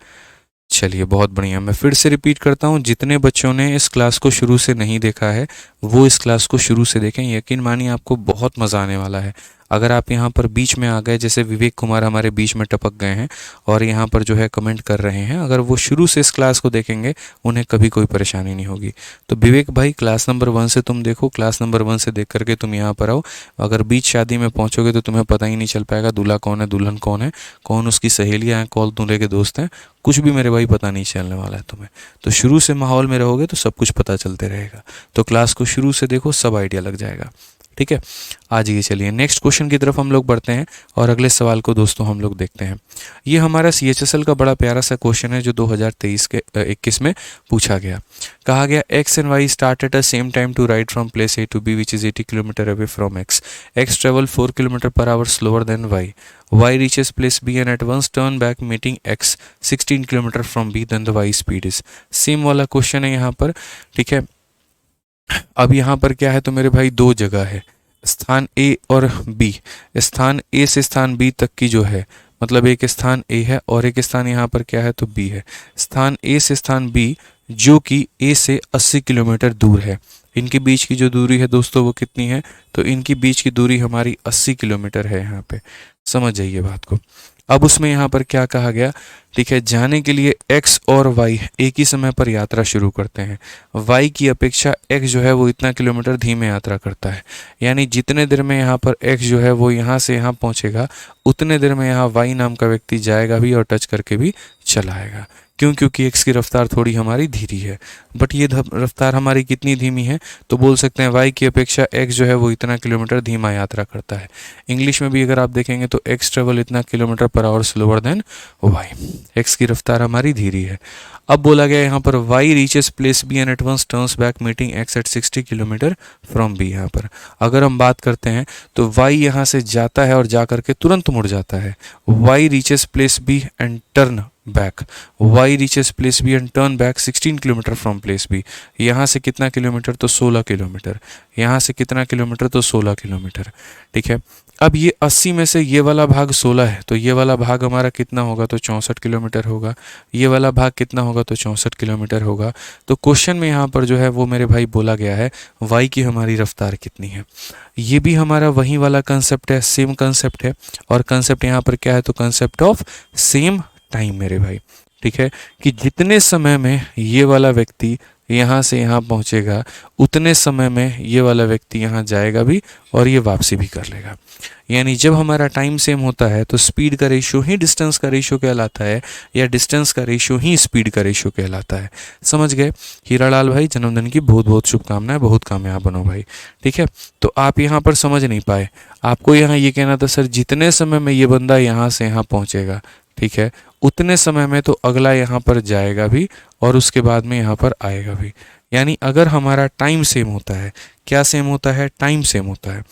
चलिए बहुत बढ़िया। मैं फिर से रिपीट करता हूँ, जितने बच्चों ने इस क्लास को शुरू से नहीं देखा है वो इस क्लास को शुरू से देखें। यकीन मानिए आपको बहुत मज़ा आने वाला है। अगर आप यहाँ पर बीच में आ गए, जैसे विवेक कुमार हमारे बीच में टपक गए हैं और यहाँ पर जो है कमेंट कर रहे हैं, अगर वो शुरू से इस क्लास को देखेंगे उन्हें कभी कोई परेशानी नहीं होगी। तो विवेक भाई क्लास नंबर 1 से तुम देखो, क्लास नंबर 1 से देख करके तुम यहाँ पर आओ। अगर बीच शादी में पहुँचोगे तो तुम्हें पता ही नहीं चल पाएगा दूल्हा कौन है, दुल्हन कौन है, कौन उसकी सहेलियाँ हैं, कौन दूल्हे के दोस्त हैं, कुछ भी मेरे भाई पता नहीं चलने वाला है तुम्हें। तो शुरू से माहौल में रहोगे तो सब कुछ पता चलते रहेगा। तो क्लास को शुरू से देखो, सब आइडिया लग जाएगा। ठीक है, आज ये चलिए नेक्स्ट क्वेश्चन की तरफ हम लोग बढ़ते हैं और अगले सवाल को दोस्तों हम लोग देखते हैं। ये हमारा CHSL का बड़ा प्यारा सा क्वेश्चन है जो 2023-21 में पूछा गया। कहा गया X and Y start at the same time to ride from place A to B which is 80 kilometre away from X. X travel 4 kilometre per hour slower than Y. Y reaches place B and at once turn back meeting X 16 kilometre from B, then the Y speed is. Same वाला question है यहाँ पर। ठीक है, अब यहाँ पर क्या है तो मेरे भाई दो जगह है, स्थान A और B। स्थान A से स्थान B तक की जो है, मतलब एक स्थान A है और एक स्थान यहाँ पर क्या है तो B है। स्थान A से स्थान B जो कि A से 80 किलोमीटर दूर है। इनके बीच की जो दूरी है दोस्तों वो कितनी है, तो इनकी बीच की दूरी हमारी 80 किलोमीटर है। यहाँ पे समझ जाइए बात को। अब उसमें यहाँ पर क्या कहा गया, ठीक है, जाने के लिए x और y एक ही समय पर यात्रा शुरू करते हैं। y की अपेक्षा x जो है वो इतना किलोमीटर धीमे यात्रा करता है, यानी जितने देर में यहाँ पर x जो है वो यहाँ से यहाँ पहुँचेगा उतने देर में यहाँ y नाम का व्यक्ति जाएगा भी और टच करके भी चला आएगा। क्यों? क्योंकि x की रफ्तार थोड़ी हमारी धीमी है। बट ये रफ्तार हमारी कितनी धीमी है, तो बोल सकते हैं y की अपेक्षा x जो है वो इतना किलोमीटर धीमा यात्रा करता है। इंग्लिश में भी अगर आप देखेंगे तो x ट्रेवल इतना kilometre per hour slower than y, x की रफ्तार हमारी धीमी है। अब बोला गया यहाँ पर y reaches place B and at once turns back meeting x at 60 kilometre from B। यहाँ पर अगर हम बात करते हैं तो y यहाँ से जाता है और जा करके तुरंत मुड़ जाता है। y reaches place B and turn back, y reaches place B and turn back 16 kilometre from place B। यहाँ से कितना किलोमीटर तो 16 किलोमीटर, यहाँ से कितना किलोमीटर तो 16 किलोमीटर। ठीक है, अब ये 80 में से ये वाला भाग 16 है तो ये वाला भाग हमारा कितना होगा तो 64 किलोमीटर होगा। ये वाला भाग कितना होगा तो 64 किलोमीटर होगा। तो क्वेश्चन में यहाँ पर जो है वो मेरे भाई बोला गया है y की हमारी रफ्तार कितनी है। ये भी हमारा वही वाला कंसेप्ट है, सेम कंसेप्ट है। और कंसेप्ट यहाँ पर क्या है तो कंसेप्ट ऑफ सेम टाइम मेरे भाई। ठीक है, कि जितने समय में ये वाला व्यक्ति यहाँ से यहाँ पहुँचेगा उतने समय में ये वाला व्यक्ति यहाँ जाएगा भी और ये वापसी भी कर लेगा। यानी जब हमारा टाइम सेम होता है तो स्पीड का रेशियो ही डिस्टेंस का रेशियो कहलाता है, या डिस्टेंस का रेशियो ही स्पीड का रेशियो कहलाता है। समझ गए? हीरालाल भाई जन्मदिन की बहुत बहुत शुभकामनाएं, बहुत कामयाब बनो भाई। ठीक है, तो आप यहाँ पर समझ नहीं पाए, आपको यहाँ ये कहना था सर जितने समय में ये बंदा यहाँ से यहाँ पहुँचेगा, ठीक है, उतने समय में तो अगला यहाँ पर जाएगा भी और उसके बाद में यहाँ पर आएगा भी। यानी अगर हमारा टाइम सेम होता है, क्या सेम होता है? टाइम सेम होता है।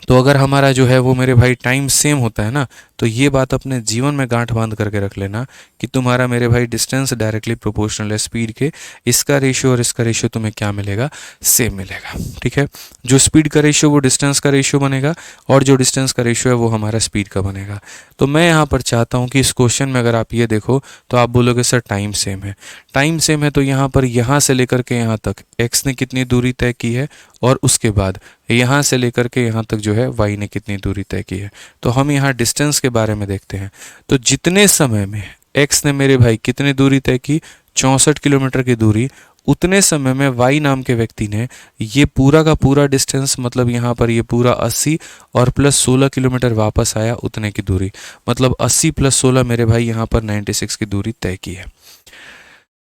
तो अगर हमारा जो है वो मेरे भाई टाइम सेम होता है ना, तो ये बात अपने जीवन में गांठ बांध करके रख लेना कि तुम्हारा मेरे भाई डिस्टेंस डायरेक्टली प्रोपोर्शनल है स्पीड के। इसका रेशियो और इसका रेशियो तुम्हें क्या मिलेगा? सेम मिलेगा। ठीक है, जो स्पीड का रेशियो वो डिस्टेंस का रेशियो बनेगा और जो डिस्टेंस का रेशियो है वो हमारा स्पीड का बनेगा। तो मैं यहाँ पर चाहता हूँ कि इस क्वेश्चन में अगर आप ये देखो तो आप बोलोगे सर टाइम सेम है। टाइम सेम है तो यहाँ पर यहाँ से लेकर के यहाँ तक x ने कितनी दूरी तय की है और उसके बाद यहाँ से लेकर के यहाँ तक जो है y ने कितनी दूरी तय की है। तो हम यहाँ डिस्टेंस के बारे में देखते हैं। तो जितने समय में x ने मेरे भाई कितनी दूरी तय की, 64 किलोमीटर की दूरी, उतने समय में y नाम के व्यक्ति ने ये पूरा का पूरा डिस्टेंस, मतलब यहाँ पर ये पूरा 80 और प्लस 16 किलोमीटर वापस आया उतने की दूरी, मतलब 80 प्लस 16 मेरे भाई यहाँ पर 96 की दूरी तय की है।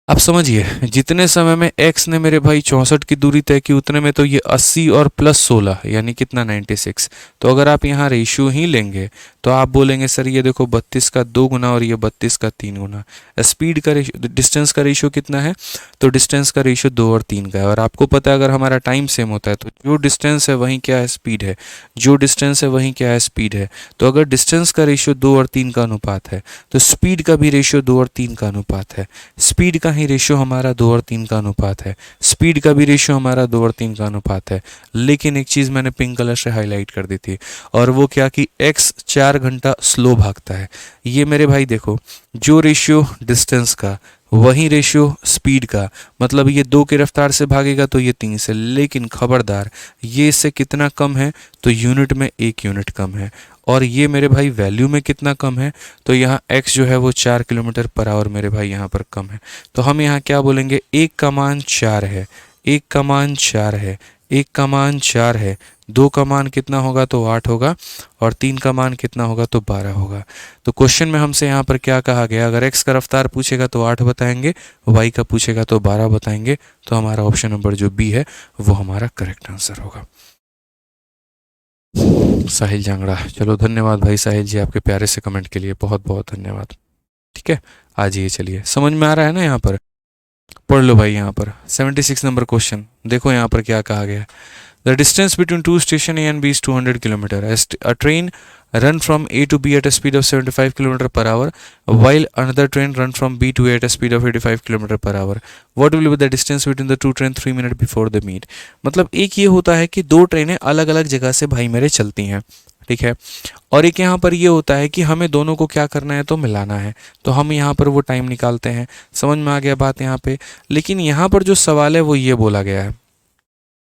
अब समझिए, जितने समय में x ने मेरे भाई 64 की दूरी तय की उतने में तो ये 80 और प्लस 16 यानी कितना 96। तो अगर आप यहाँ रेशियो ही लेंगे तो आप बोलेंगे सर ये देखो 32 का 2 गुना और ये 32 का 3 गुना। स्पीड का रेशियो, डिस्टेंस का रेशियो कितना है तो डिस्टेंस का रेशियो 2 और 3 का है। और आपको पता है अगर हमारा टाइम सेम होता है तो जो डिस्टेंस है वहीं क्या है? स्पीड है। जो डिस्टेंस है वहीं क्या है? स्पीड है। तो अगर डिस्टेंस का रेशियो 2 और 3 का अनुपात है तो स्पीड का भी रेशियो 2 और 3 का अनुपात है। स्पीड का ही रेशियो हमारा 2 और 3 का अनुपात है। स्पीड का भी रेशियो हमारा 2 और 3 का अनुपात है। लेकिन एक चीज़ मैंने पिंक कलर से हाईलाइट कर दी थी, और वो क्या कि x 4 घंटा स्लो भागता है। ये मेरे भाई देखो, जो रेशियो डिस्टेंस का वही रेशियो स्पीड का, मतलब ये 2 की रफ्तार से भागेगा तो ये 3 से, लेकिन खबरदार ये इससे कितना कम है, तो यूनिट में 1 यूनिट कम है। और ये मेरे भाई वैल्यू में कितना कम है, तो यहाँ x जो है वो 4 किलोमीटर पर आवर मेरे भाई यहाँ पर कम है। तो हम यहाँ क्या बोलेंगे, 1 का मान 4 है, 1 का मान 4 है, 1 का मान 4 है, 2 का मान कितना होगा तो 8 होगा, और 3 का मान कितना होगा तो 12 होगा। तो क्वेश्चन में हमसे यहाँ पर क्या कहा गया, अगर x का रफ्तार पूछेगा तो 8 बताएंगे, y का पूछेगा तो 12 बताएंगे। तो हमारा ऑप्शन नंबर जो बी है वो हमारा करेक्ट आंसर होगा। साहिल जांगड़ा, चलो धन्यवाद भाई साहिल जी आपके प्यारे से कमेंट के लिए, बहुत बहुत धन्यवाद। ठीक है, आ जाइए, चलिए समझ में आ रहा है ना। यहाँ पर पढ़ लो भाई, यहाँ पर 76 नंबर क्वेश्चन देखो, यहाँ पर क्या कहा गया है। The distance between two station A and B is 200 km. A train run from A to B at a speed of 75 km per hour, while another train run from B to A at a speed of 85 km per hour. What will be the distance between the two train 3 minutes before they meet? मतलब एक ये होता है कि दो ट्रेनें अलग अलग जगह से भाई मेरे चलती हैं, ठीक है। और एक यहाँ पर ये होता है कि हमें दोनों को क्या करना है तो मिलाना है, तो हम यहाँ पर वो टाइम निकालते हैं। समझ में आ गया बात यहाँ पे। लेकिन यहाँ पर जो सवाल है वो ये बोला गया है,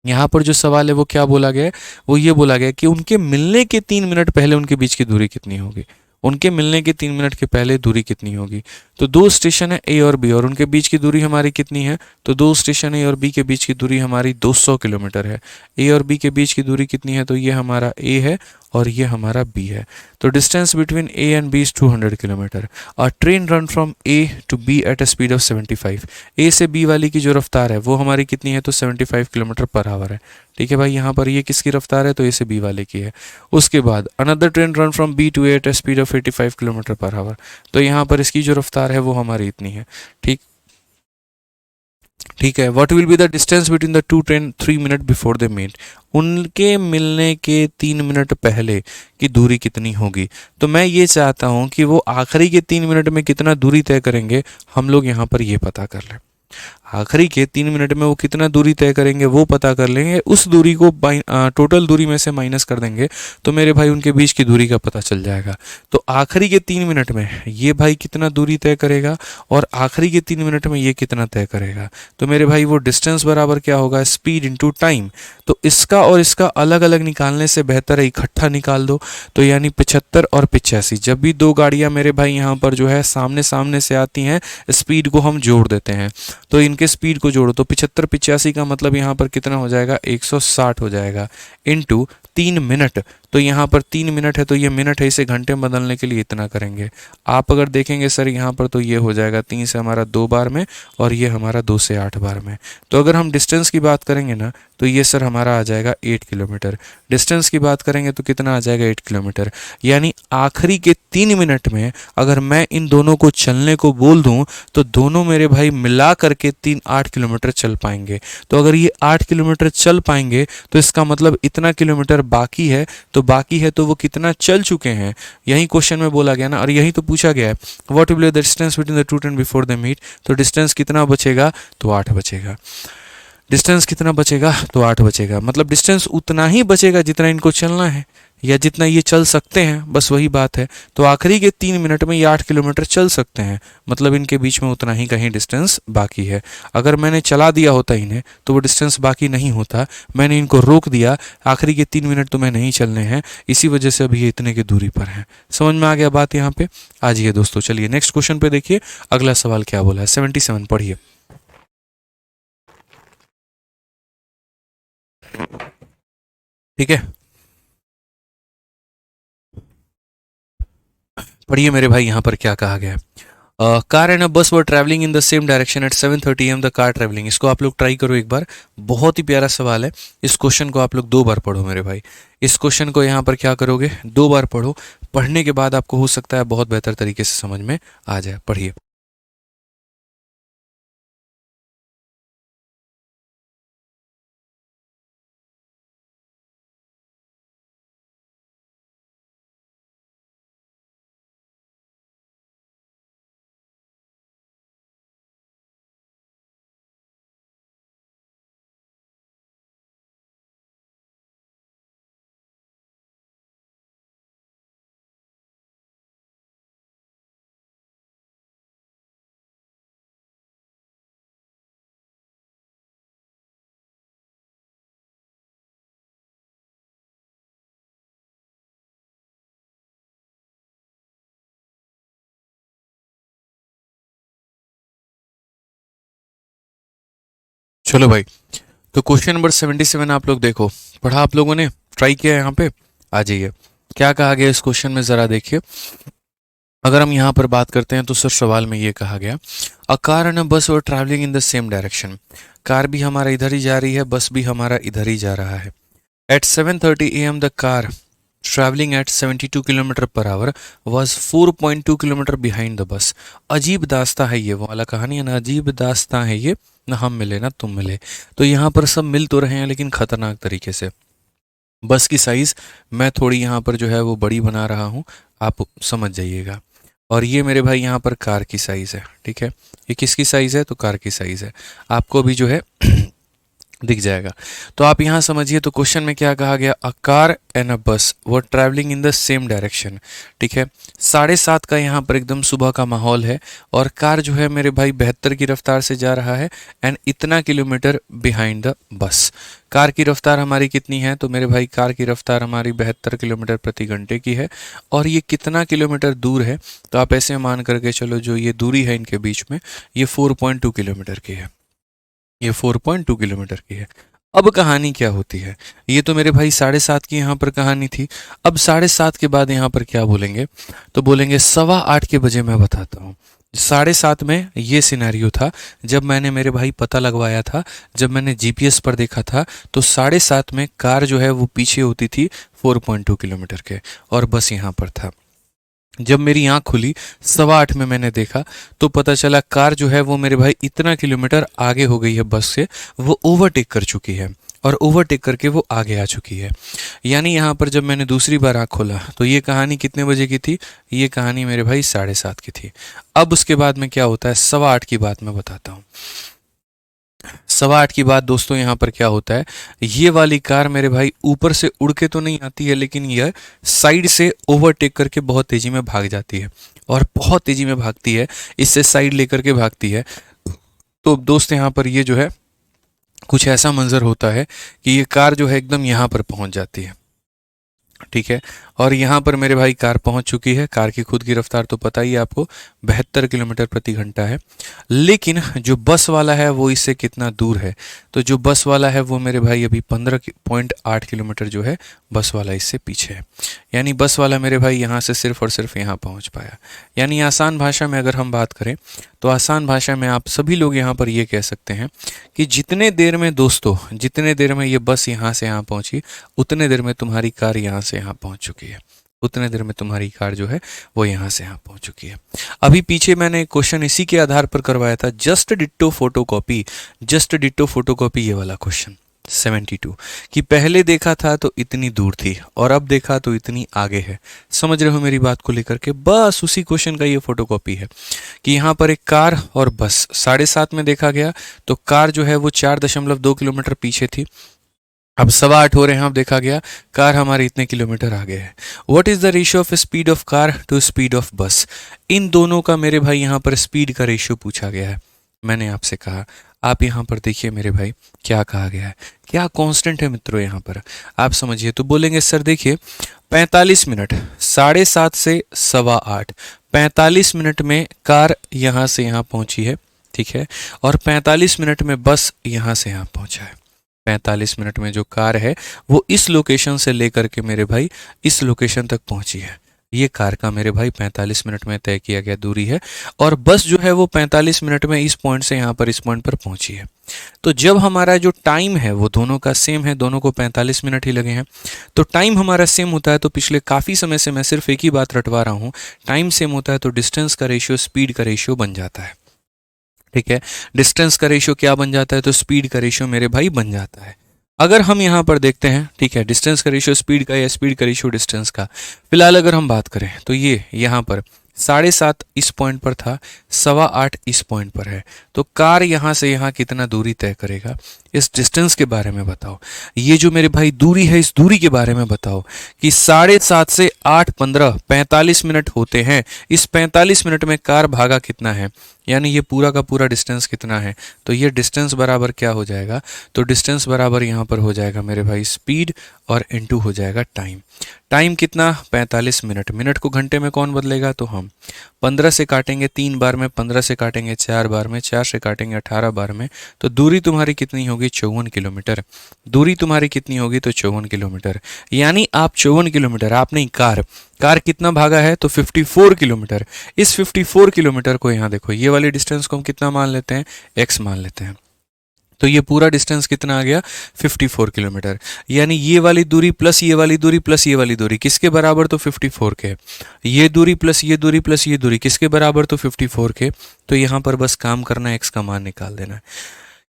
यहाँ पर जो सवाल है वो क्या बोला गया है, वो ये बोला गया कि उनके मिलने के 3 मिनट पहले उनके बीच की दूरी कितनी होगी। उनके मिलने के 3 मिनट के पहले दूरी कितनी होगी। तो दो स्टेशन है ए और बी, और उनके बीच की दूरी हमारी कितनी है, तो दो स्टेशन ए और बी के बीच की दूरी हमारी 200 किलोमीटर है। ए और बी के बीच की दूरी कितनी है, तो ये हमारा ए है और ये हमारा बी है। तो distance between A and B is 200 kilometre. और train run from A to B at a speed of 75। A से बी वाली की जो रफ्तार है वो हमारी कितनी है, तो 75 किलोमीटर पर आवर है। ठीक है भाई, यहाँ पर ये किसकी रफ्तार है, तो ए से बी वाले की है। उसके बाद another train run from B to A at a speed of 85 kilometre per hour. तो यहाँ पर इसकी जो रफ्तार है वो हमारी इतनी है। ठीक, ठीक है। What will be the distance between the two train 3 minute before the meet. उनके मिलने के 3 मिनट पहले की दूरी कितनी होगी। तो मैं ये चाहता हूं कि वो आखिरी के 3 मिनट में कितना दूरी तय करेंगे, हम लोग यहाँ पर ये पता कर लें। आखिरी के 3 मिनट में वो कितना दूरी तय करेंगे वो पता कर लेंगे, उस दूरी को टोटल दूरी में से माइनस कर देंगे, तो मेरे भाई उनके बीच की दूरी का पता चल जाएगा। तो आखिरी के 3 मिनट में ये भाई कितना दूरी तय करेगा, और आखिरी के 3 मिनट में ये कितना तय करेगा। तो मेरे भाई वो डिस्टेंस बराबर क्या होगा, स्पीड इंटू टाइम। तो इसका और इसका अलग अलग निकालने से बेहतर है इकट्ठा निकाल दो। तो यानी 75 और 85, जब भी दो गाड़ियां मेरे भाई यहाँ पर जो है सामने सामने से आती हैं, स्पीड को हम जोड़ देते हैं। तो इनके स्पीड को जोड़ो तो 75 85 का मतलब यहाँ पर कितना हो जाएगा, 160 हो जाएगा, इनटू 3 मिनट। तो यहाँ पर 3 मिनट है तो ये मिनट है, इसे घंटे में बदलने के लिए इतना करेंगे। आप अगर देखेंगे सर यहाँ पर तो ये हो जाएगा 3 से हमारा 2 बार में, और ये हमारा 2 से 8 बार में। तो अगर हम डिस्टेंस की बात करेंगे ना, तो ये सर हमारा आ जाएगा 8 किलोमीटर। डिस्टेंस की बात करेंगे तो कितना आ जाएगा, 8 किलोमीटर। यानी आखिरी के 3 मिनट में अगर मैं इन दोनों को चलने को बोल दूं, तो दोनों मेरे भाई मिला करके 8 किलोमीटर चल पाएंगे। तो अगर ये 8 किलोमीटर चल पाएंगे तो इसका मतलब इतना किलोमीटर बाकी है, तो बाकी है तो वो कितना चल चुके हैं, यही क्वेश्चन में बोला गया ना, और यही तो पूछा गया है। What will be the distance between the two train before the meet. तो डिस्टेंस कितना बचेगा, तो 8 बचेगा। डिस्टेंस कितना बचेगा, तो 8 बचेगा। मतलब डिस्टेंस उतना ही बचेगा जितना इनको चलना है, या जितना ये चल सकते हैं, बस वही बात है। तो आखिरी के 3 मिनट में ये 8 किलोमीटर चल सकते हैं, मतलब इनके बीच में उतना ही कहीं डिस्टेंस बाकी है। अगर मैंने चला दिया होता इन्हें तो वो डिस्टेंस बाकी नहीं होता, मैंने इनको रोक दिया, आखिरी के 3 मिनट तुम्हें नहीं चलने हैं, इसी वजह से अभी ये इतने की दूरी पर हैं। समझ में आ गया बात यहाँ पे। आ जाइए दोस्तों, चलिए नेक्स्ट क्वेश्चन पे देखिए, अगला सवाल क्या बोला है। 77 पढ़िए। ठीक है, पढ़िए मेरे भाई, यहाँ पर क्या कहा गया है। कार एंड अ बस were travelling in the same direction at 7:30 AM the car travelling. इसको आप लोग ट्राई करो एक बार, बहुत ही प्यारा सवाल है। इस क्वेश्चन को आप लोग 2 बार पढ़ो मेरे भाई। इस क्वेश्चन को यहाँ पर क्या करोगे, 2 बार पढ़ो। पढ़ने के बाद आपको हो सकता है बहुत बेहतर तरीके से समझ में आ जाए। पढ़िए। चलो भाई, तो क्वेश्चन नंबर 77 आप लोग देखो, पढ़ा आप लोगों ने, ट्राई किया यहाँ पे, आ जाइए। क्या कहा गया इस क्वेश्चन में ज़रा देखिए। अगर हम यहाँ पर बात करते हैं तो सर सवाल में ये कहा गया, अ कार एंड अ बस were travelling in the same direction. Car भी हमारा इधर ही जा रही है, बस भी हमारा इधर ही जा रहा है। At 7:30 AM the car travelling at 72 kilometre per hour was 4.2 kilometre behind the bus. अजीब दास्ता है ये, वो वाला कहानी है ना, अजीब दास्ता है ये, ना हम मिले ना तुम मिले। तो यहाँ पर सब मिल तो रहे हैं लेकिन खतरनाक तरीके से। बस की साइज़ मैं थोड़ी यहाँ पर जो है वो बड़ी बना रहा हूँ, आप समझ जाइएगा। और ये मेरे भाई यहाँ पर कार की साइज़ है, ठीक है। ये किसकी साइज़ है? तो कार की साइज़ है, आपको भी जो है दिख जाएगा। तो आप यहाँ समझिए, तो क्वेश्चन में क्या कहा गया, अ कार एंड अ बस वो travelling in the same direction, ठीक है। 7:30 का यहाँ पर एकदम सुबह का माहौल है, और कार जो है मेरे भाई 72 की रफ्तार से जा रहा है, एंड इतना किलोमीटर बिहाइंड द बस। कार की रफ्तार हमारी कितनी है? तो मेरे भाई कार की रफ्तार हमारी 72 किलोमीटर प्रति घंटे की है, और ये कितना किलोमीटर दूर है? तो आप ऐसे मान करके चलो, जो ये दूरी है इनके बीच में, ये 4.2 किलोमीटर की है, ये 4.2 किलोमीटर की है। अब कहानी क्या होती है? ये तो मेरे भाई 7:30 की यहाँ पर कहानी थी। अब 7:30 के बाद यहाँ पर क्या बोलेंगे? तो बोलेंगे 8:15 के बजे मैं बताता हूँ। 7:30 में ये सिनेरियो था जब मैंने मेरे भाई पता लगवाया था, जब मैंने जीपीएस पर देखा था, तो 7:30 में कार जो है वो पीछे होती थी 4.2 किलोमीटर के, और बस यहाँ पर था। जब मेरी आँख खुली 7:15 में मैंने देखा, तो पता चला कार जो है वो मेरे भाई इतना किलोमीटर आगे हो गई है बस से, वो ओवरटेक कर चुकी है, और ओवरटेक करके वो आगे आ चुकी है। यानी यहाँ पर जब मैंने दूसरी बार आँख खोला तो ये कहानी कितने बजे की थी? ये कहानी मेरे भाई 7:30 की थी। अब उसके बाद में क्या होता है, 8:15 की बात मैं बताता हूँ। 8:15 की बात दोस्तों यहाँ पर क्या होता है, ये वाली कार मेरे भाई ऊपर से उड़ के तो नहीं आती है, लेकिन यह साइड से ओवरटेक करके बहुत तेज़ी में भाग जाती है, और बहुत तेज़ी में भागती है, इससे साइड लेकर के भागती है। तो दोस्त यहाँ पर ये जो है कुछ ऐसा मंजर होता है कि ये कार जो है एकदम यहाँ पर पहुँच जाती है, ठीक है। और यहाँ पर मेरे भाई कार पहुँच चुकी है। कार की खुद की रफ्तार तो पता ही है आपको, 72 किलोमीटर प्रति घंटा है। लेकिन जो बस वाला है वो इससे कितना दूर है? तो जो बस वाला है वो मेरे भाई अभी 15.8 किलोमीटर जो है बस वाला इससे पीछे है। यानी बस वाला मेरे भाई यहाँ से सिर्फ और सिर्फ यहाँ पहुँच पाया। यानी आसान भाषा में अगर हम बात करें तो आसान भाषा में आप सभी लोग यहाँ पर ये कह सकते हैं कि जितने देर में दोस्तों, जितने देर में ये बस यहाँ से यहाँ पहुँची, उतने देर में तुम्हारी कार यहाँ से यहाँ पहुँच चुकी है, उतने देर में तुम्हारी कार जो है वो यहाँ से यहाँ पहुँच चुकी है। अभी पीछे मैंने क्वेश्चन इसी के आधार पर करवाया था, just ditto photocopy, just ditto photocopy, ये वाला क्वेश्चन 72, कि पहले देखा था तो इतनी दूर थी और अब देखा तो इतनी आगे है। समझ रहे हो मेरी बात को लेकर के? बस उसी क्वेश्चन का ये फोटोकॉपी है कि यहाँ पर एक कार और बस 7:30 में देखा गया, तो कार जो है वो 4.2 किलोमीटर पीछे थी। अब 8:15 हो रहे हैं, अब देखा गया कार हमारे इतने किलोमीटर आगे है। What is the ratio of speed of car to speed of bus? इन दोनों का मेरे भाई यहाँ पर स्पीड का रेशियो पूछा गया है। मैंने आपसे कहा, आप यहाँ पर देखिए मेरे भाई क्या कहा गया है, क्या कांस्टेंट है मित्रों यहाँ पर, आप समझिए। तो बोलेंगे सर देखिए 45 मिनट, 7:30 से 8:15, 45 मिनट में कार यहाँ से यहाँ पहुँची है, ठीक है, और 45 मिनट में बस यहाँ से यहाँ पहुँचा है। 45 मिनट में जो कार है वो इस लोकेशन से लेकर के मेरे भाई इस लोकेशन तक पहुंची है। ये कार का मेरे भाई 45 मिनट में तय किया गया दूरी है, और बस जो है वो 45 मिनट में इस पॉइंट से यहाँ पर इस पॉइंट पर पहुंची है। तो जब हमारा जो टाइम है वो दोनों का सेम है, दोनों को 45 मिनट ही लगे हैं, तो टाइम हमारा सेम होता है। तो पिछले काफ़ी समय से मैं सिर्फ एक ही बात रटवा रहा हूँ, टाइम सेम होता है तो डिस्टेंस का रेशियो स्पीड का रेशियो बन जाता है, ठीक है। डिस्टेंस का रेशियो क्या बन जाता है? तो स्पीड का रेशियो मेरे भाई बन जाता है। अगर हम यहाँ पर देखते हैं, ठीक है, डिस्टेंस का रेशियो स्पीड का या स्पीड का रेशियो डिस्टेंस का, फिलहाल अगर हम बात करें तो ये यहाँ पर 7:30 इस पॉइंट पर था, 8:15 इस पॉइंट पर है। तो कार यहाँ से यहाँ कितना दूरी तय करेगा? इस डिस्टेंस के बारे में बताओ। ये जो मेरे भाई दूरी है, इस दूरी के बारे में बताओ कि 7:30 से 8:15 45 मिनट होते हैं। इस 45 मिनट में कार भागा कितना है, यानी ये पूरा का पूरा डिस्टेंस कितना है। तो ये डिस्टेंस बराबर क्या हो जाएगा, तो डिस्टेंस बराबर यहाँ पर हो जाएगा मेरे भाई स्पीड और इनटू हो जाएगा टाइम। टाइम कितना, 45 मिनट। मिनट को घंटे में कौन बदलेगा, तो हम 15 से काटेंगे 3 बार में, 15 से काटेंगे 4 बार में, 4 से काटेंगे 18 बार में। तो दूरी तुम्हारी कितनी होगी, 54 किलोमीटर। दूरी तुम्हारी कितनी होगी, तो 54 किलोमीटर। यानी आप 54 किलोमीटर, आप नहीं, कार कितना भागा है, तो 54 किलोमीटर। इस 54 किलोमीटर को यहाँ देखो, ये वाली डिस्टेंस को हम कितना मान लेते हैं, x मान लेते हैं। तो ये पूरा डिस्टेंस कितना आ गया, 54 किलोमीटर। यानी ये वाली दूरी प्लस ये वाली दूरी प्लस ये वाली दूरी किसके बराबर, तो 54 के। ये दूरी प्लस ये दूरी प्लस ये दूरी किसके बराबर, तो 54 के। तो यहाँ पर बस काम करना है, x का मान निकाल देना है।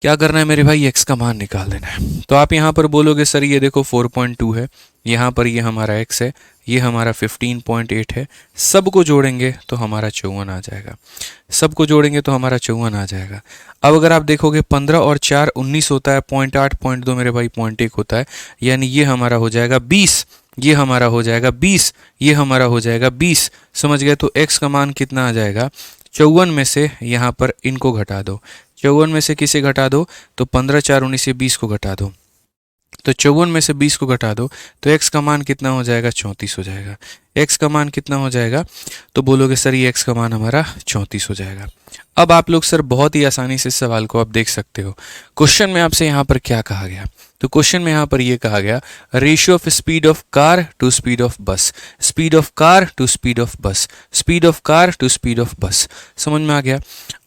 क्या करना है मेरे भाई, x का मान निकाल देना है। तो आप यहाँ पर बोलोगे सर ये देखो 4.2 है, यहाँ पर ये हमारा x है, ये हमारा 15.8 है। सबको जोड़ेंगे तो हमारा 54 आ जाएगा, सबको जोड़ेंगे तो हमारा 54 आ जाएगा। अब अगर आप देखोगे 15 और 4 19 होता है, 0.8 0.2 मेरे भाई 0.1 होता है, यानी ये हमारा हो जाएगा 20, ये हमारा हो जाएगा 20, ये हमारा हो जाएगा 20। समझ गए। तो x का मान कितना आ जाएगा, 54 में से यहाँ पर इनको घटा दो, 54 में से किसे घटा दो, तो 15 4 19 से 20 को घटा दो। तो 54 में से 20 को घटा दो तो x का मान कितना हो जाएगा, 34 हो जाएगा। x का मान कितना हो जाएगा, तो बोलोगे सर ये x का मान हमारा 34 हो जाएगा। अब आप लोग सर बहुत ही आसानी से इस सवाल को आप देख सकते हो। क्वेश्चन में आपसे यहाँ पर क्या कहा गया, तो क्वेश्चन में यहाँ पर ये कहा गया ratio of speed of car to speed of bus, speed of car to speed of bus, speed of car to speed of bus. समझ में आ गया।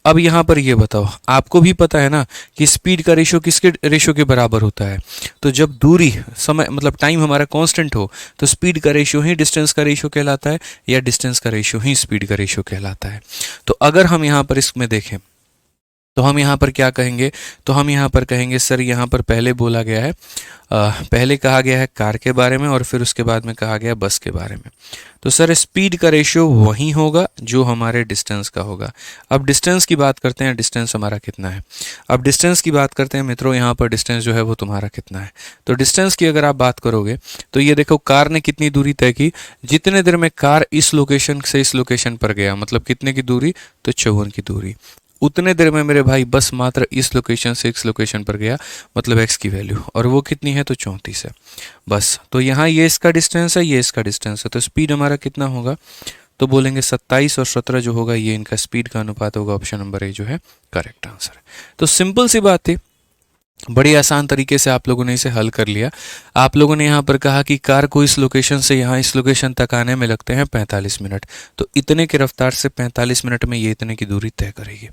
अब यहाँ पर ये बताओ, आपको भी पता है ना कि स्पीड का रेशियो किसके रेशियो के बराबर होता है, तो जब दूरी समय मतलब टाइम हमारा कांस्टेंट हो तो स्पीड का रेशियो ही डिस्टेंस का रेशियो कहलाता है, या डिस्टेंस का रेशियो ही स्पीड का रेशियो कहलाता है। तो अगर हम यहाँ पर इसमें देखें तो हम यहाँ पर क्या कहेंगे, तो हम यहाँ पर कहेंगे सर यहाँ पर पहले बोला गया है पहले कहा गया है कार के बारे में और फिर उसके बाद में कहा गया बस के बारे में। तो सर स्पीड का रेशियो वही होगा जो हमारे डिस्टेंस का होगा। अब डिस्टेंस की बात करते हैं, डिस्टेंस हमारा कितना है। अब डिस्टेंस की बात करते हैं मित्रों, यहाँ पर डिस्टेंस जो है वो तुम्हारा कितना है। तो डिस्टेंस की अगर आप बात करोगे तो ये देखो कार ने कितनी दूरी तय की, जितने देर में कार इस लोकेशन से इस लोकेशन पर गया, मतलब कितने की दूरी, तो 54 की दूरी। उतने देर में मेरे भाई बस मात्र इस लोकेशन से इस लोकेशन पर गया, मतलब x की वैल्यू, और वो कितनी है, तो 34 है बस। तो यहाँ ये इसका डिस्टेंस है, ये इसका डिस्टेंस है, तो स्पीड हमारा कितना होगा, तो बोलेंगे 27 और 17 जो होगा ये इनका स्पीड का अनुपात होगा। ऑप्शन नंबर ए जो है करेक्ट आंसर है। तो सिंपल सी बात थी, बड़ी आसान तरीके से आप लोगों ने इसे हल कर लिया। आप लोगों ने यहाँ पर कहा कि कार को इस लोकेशन से यहाँ इस लोकेशन तक आने में लगते हैं 45 मिनट, तो इतने की रफ्तार से 45 मिनट में ये इतने की दूरी तय करेगी,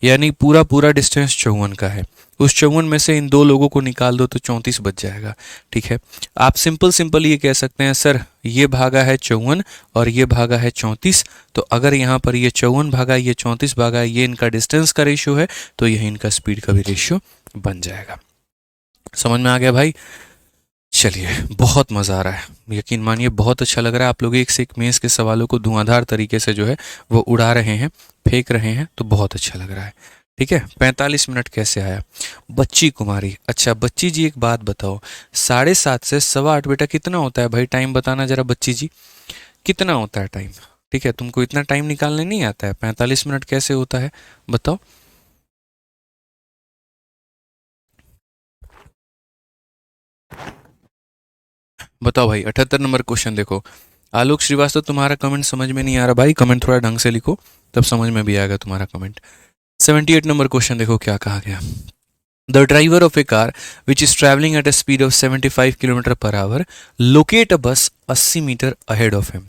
यानी पूरा पूरा डिस्टेंस 54 का है। उस 54 में से इन दो लोगों को निकाल दो तो 34 बच जाएगा। ठीक है, आप सिंपल ये कह सकते हैं सर ये भागा है 54 और ये भागा है 34, तो अगर यहाँ पर ये 54 भागा ये 34 भागा, ये इनका डिस्टेंस का रेशियो है, तो यह इनका स्पीड का भी रेशियो बन जाएगा। समझ में आ गया भाई। चलिए, बहुत मज़ा आ रहा है, यकीन मानिए बहुत अच्छा लग रहा है। आप लोग एक से एक मेंस के सवालों को धुआंधार तरीके से जो है वो उड़ा रहे हैं, फेंक रहे हैं, तो बहुत अच्छा लग रहा है। ठीक है, 45 मिनट कैसे आया। बच्ची कुमारी, अच्छा बच्ची जी एक बात बताओ, 7:30 से 8:15 बेटा कितना होता है भाई, टाइम बताना जरा बच्ची जी, कितना होता है टाइम। ठीक है, तुमको इतना टाइम निकालने नहीं आता है, 45 मिनट कैसे होता है बताओ। बताओ भाई। 78 नंबर क्वेश्चन देखो, आलोक श्रीवास्तव तुम्हारा कमेंट समझ में नहीं आ रहा भाई, कमेंट थोड़ा ढंग से लिखो तब समझ में भी आएगा तुम्हारा कमेंट। 78 नंबर क्वेश्चन देखो क्या कहा गया। The driver of a car which is traveling at a speed of 75 km per hour locate a bus 80 meter ahead of him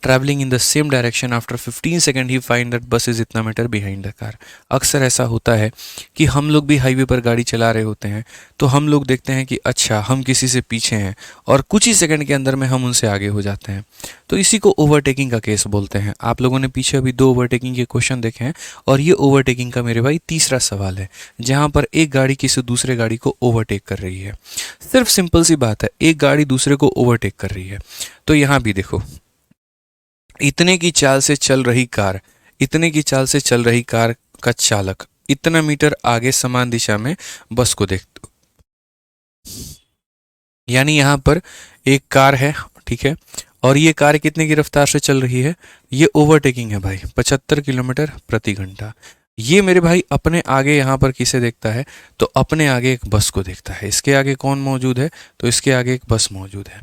traveling in the same direction after 15 seconds he find that bus is इतना metre behind the car। अक्सर ऐसा होता है कि हम लोग भी highway पर गाड़ी चला रहे होते हैं तो हम लोग देखते हैं कि अच्छा हम किसी से पीछे हैं और कुछ ही सेकंड के अंदर में हम उनसे आगे हो जाते हैं, तो इसी को ओवरटेकिंग का केस बोलते हैं। आप लोगों ने पीछे अभी 2 ओवरटेकिंग के क्वेश्चन देखे हैं और ये ओवरटेकिंग का मेरे भाई तीसरा सवाल है जहां पर एक गाड़ी किसी दूसरे गाड़ी को ओवरटेक कर रही है। सिर्फ सिंपल सी बात है, एक गाड़ी दूसरे को ओवरटेक कर रही है। तो यहां भी देखो, इतने की चाल से चल रही कार, इतने की चाल से चल रही कार का चालक इतना मीटर आगे समान दिशा में बस को यानी यहाँ पर एक कार है, ठीक है, और ये कार कितने की रफ्तार से चल रही है, ये ओवरटेकिंग है भाई 75 किलोमीटर प्रति घंटा। ये मेरे भाई अपने आगे यहाँ पर किसे देखता है, तो अपने आगे एक बस को देखता है। इसके आगे कौन मौजूद है, तो इसके आगे एक बस मौजूद है।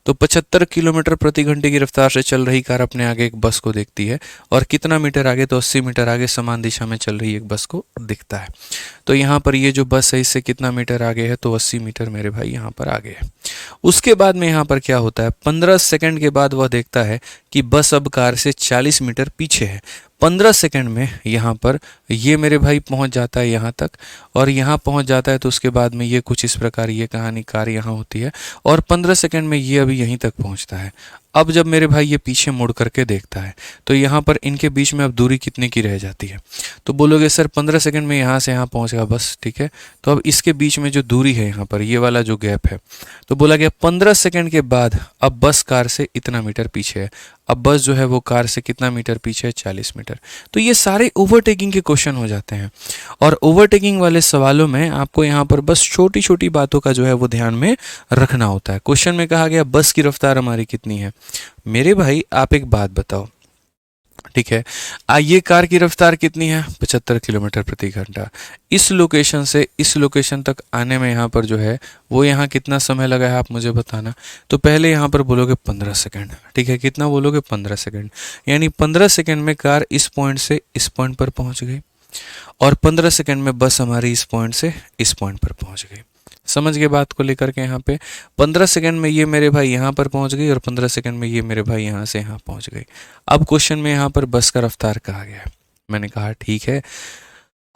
तो 75 किलोमीटर प्रति घंटे की रफ्तार से चल रही कार अपने आगे एक बस को देखती है, और कितना मीटर आगे, तो 80 मीटर आगे समान दिशा में चल रही एक बस को दिखता है। तो यहाँ पर ये जो बस है इससे कितना मीटर आगे है, तो 80 मीटर मेरे भाई यहाँ पर आगे है। उसके बाद में यहाँ पर क्या होता है, 15 सेकंड के बाद वह देखता है कि बस अब कार से 40 मीटर पीछे है। 15 सेकंड में यहाँ पर ये मेरे भाई पहुँच जाता है यहाँ तक, और यहाँ पहुँच जाता है तो उसके बाद में ये कुछ इस प्रकार ये कहानी, कार यहाँ होती है, और 15 सेकंड में ये अभी यहीं तक पहुँचता है। अब जब मेरे भाई ये पीछे मुड़ करके देखता है तो यहाँ पर इनके बीच में अब दूरी कितने की रह जाती है, तो बोलोगे सर 15 सेकंड में यहाँ से यहाँ पहुँचेगा बस, ठीक है। तो अब इसके बीच में जो दूरी है यहाँ पर, ये वाला जो गैप है, तो बोला गया 15 सेकंड के बाद अब बस कार से इतना मीटर पीछे है। अब बस जो है वो कार से कितना मीटर पीछे है, 40 मीटर। तो ये सारे ओवरटेकिंग के क्वेश्चन हो जाते हैं, और ओवरटेकिंग वाले सवालों में आपको यहाँ पर बस छोटी छोटी बातों का जो है वो ध्यान में रखना होता है। क्वेश्चन में कहा गया बस की रफ्तार हमारी कितनी है, मेरे भाई आप एक बात बताओ, ठीक है, ये कार की रफ्तार कितनी है, 75 किलोमीटर प्रति घंटा। इस लोकेशन से इस लोकेशन तक आने में यहाँ पर जो है वो यहाँ कितना समय लगा है आप मुझे बताना। तो पहले यहाँ पर बोलोगे 15 सेकंड, ठीक है, कितना बोलोगे 15 सेकंड, यानी 15 सेकंड में कार इस पॉइंट से इस पॉइंट पर पहुँच गई, और 15 सेकंड में बस हमारी इस पॉइंट से इस पॉइंट पर पहुँच गई। समझ गए बात को लेकर के, यहाँ पे 15 सेकंड में ये मेरे भाई यहाँ पर पहुँच गई, और 15 सेकंड में ये मेरे भाई यहाँ से यहाँ पहुँच गई। अब क्वेश्चन में यहाँ पर बस का रफ्तार कहा गया है, मैंने कहा ठीक है।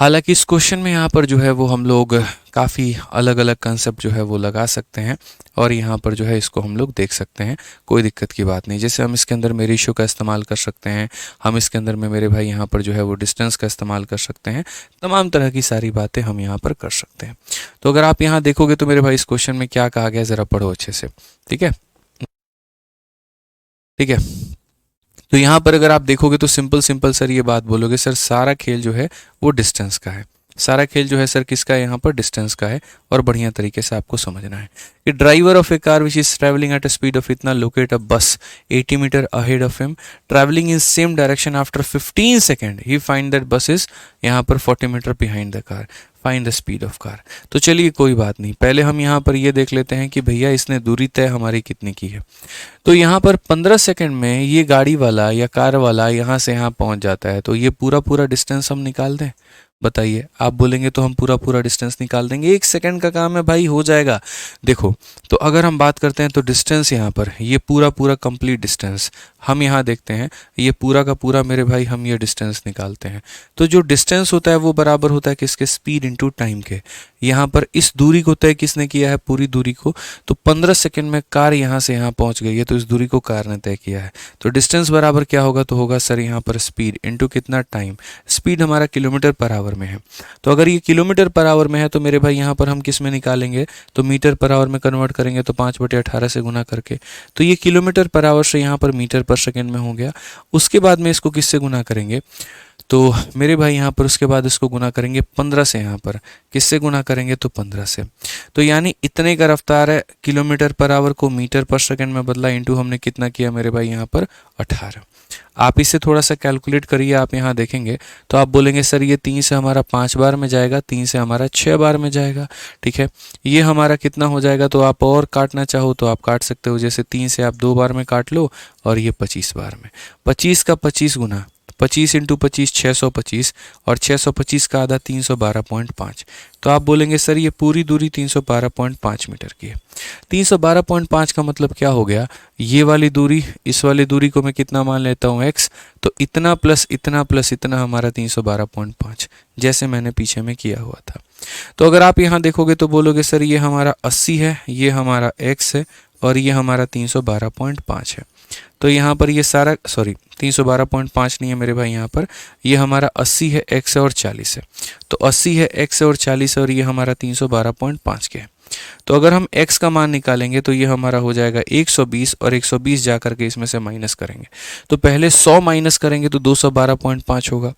हालांकि इस क्वेश्चन में यहाँ पर जो है वो हम लोग काफ़ी अलग अलग कंसेप्ट जो है वो लगा सकते हैं, और यहाँ पर जो है इसको हम लोग देख सकते हैं, कोई दिक्कत की बात नहीं। जैसे हम इसके अंदर में रेशियो का इस्तेमाल कर सकते हैं, हम इसके अंदर में मेरे भाई यहाँ पर जो है वो डिस्टेंस का इस्तेमाल कर सकते हैं, तमाम तरह की सारी बातें हम यहाँ पर कर सकते हैं। तो अगर आप यहाँ देखोगे तो मेरे भाई इस क्वेश्चन में क्या कहा गया, ज़रा पढ़ो अच्छे से, ठीक है, ठीक है। तो यहाँ पर अगर आप देखोगे तो सिंपल सिंपल सर ये बात बोलोगे, सर सारा खेल जो है वो डिस्टेंस का है, सारा खेल जो है सर किसका है, यहाँ पर डिस्टेंस का है, और बढ़िया तरीके से आपको समझना है कि driver of a car which is travelling at a speed of इतना locate a bus 80 metre ahead of him travelling in same direction after 15 second he find that bus is यहाँ पर 40 metre behind the car, find the speed of car. तो चलिए कोई बात नहीं, पहले हम यहाँ पर ये देख लेते हैं कि भैया इसने दूरी तय हमारी कितनी की है। तो यहाँ पर 15 सेकंड में ये गाड़ी वाला या कार वाला यहाँ से यहाँ पहुँच जाता है, तो ये पूरा पूरा डिस्टेंस हम निकाल दें, बताइए। आप बोलेंगे तो हम पूरा पूरा डिस्टेंस निकाल देंगे, 1 सेकंड का काम है भाई, हो जाएगा। देखो तो अगर हम बात करते हैं तो डिस्टेंस यहाँ पर ये पूरा पूरा कंप्लीट डिस्टेंस हम यहाँ देखते हैं, ये पूरा का पूरा मेरे भाई हम ये डिस्टेंस निकालते हैं। तो जो डिस्टेंस होता है वो बराबर होता है किसके, स्पीड इनटू टाइम के। यहाँ पर इस दूरी को तय किसने किया है, पूरी दूरी को। तो 15 सेकंड में कार यहाँ से यहाँ पहुँच गई है, तो इस दूरी को कार ने तय किया है। तो डिस्टेंस बराबर क्या होगा, तो होगा सर यहाँ पर स्पीड इनटू कितना, टाइम। स्पीड हमारा किलोमीटर पर आवर में है, तो अगर ये किलोमीटर पर आवर में है तो मेरे भाई यहाँ पर हम किस में निकालेंगे, तो मीटर पर आवर में कन्वर्ट करेंगे, तो 5/18 से गुना करके, तो ये किलोमीटर पर आवर से यहाँ पर मीटर पर सेकंड में हो गया। उसके बाद में इसको किससे गुना करेंगे, तो मेरे भाई यहाँ पर उसके बाद इसको गुना करेंगे 15 से, यहाँ पर किससे गुना करेंगे, तो 15 से। तो यानी इतने का रफ्तार है, किलोमीटर पर आवर को मीटर पर सेकंड में बदला, इंटू हमने कितना किया मेरे भाई यहाँ पर 18। आप इसे थोड़ा सा कैलकुलेट करिए, आप यहाँ देखेंगे तो आप बोलेंगे सर ये 3 से हमारा 5 बार में जाएगा, 3 से हमारा 6 बार में जाएगा, ठीक है। ये हमारा कितना हो जाएगा, तो आप और काटना चाहो तो आप काट सकते हो, जैसे 3 से आप 2 बार में काट लो, और ये 25 बार में। 25 का 25 गुना, 25 इंटू 25 625, और 625 का आधा 312.5। तो आप बोलेंगे सर ये पूरी दूरी 312.5 मीटर की है। 312.5 का मतलब क्या हो गया, ये वाली दूरी, इस वाली दूरी को मैं कितना मान लेता हूँ x, तो इतना प्लस इतना प्लस इतना हमारा 312.5, जैसे मैंने पीछे में किया हुआ था। तो अगर आप यहाँ देखोगे तो बोलोगे सर ये हमारा 80 है, ये हमारा x है, और ये हमारा 312.5 है। तो यहाँ पर ये सारा, सॉरी 312.5 नहीं है मेरे भाई, यहाँ पर ये हमारा 80 है, x है और 40 है। तो 80 है, x है और 40 है, और ये हमारा 312.5 के है। तो अगर हम x का मान निकालेंगे तो ये हमारा हो जाएगा 120, और 120 जा करके इसमें से माइनस करेंगे, तो पहले 100 माइनस करेंगे तो 212.5 होगा।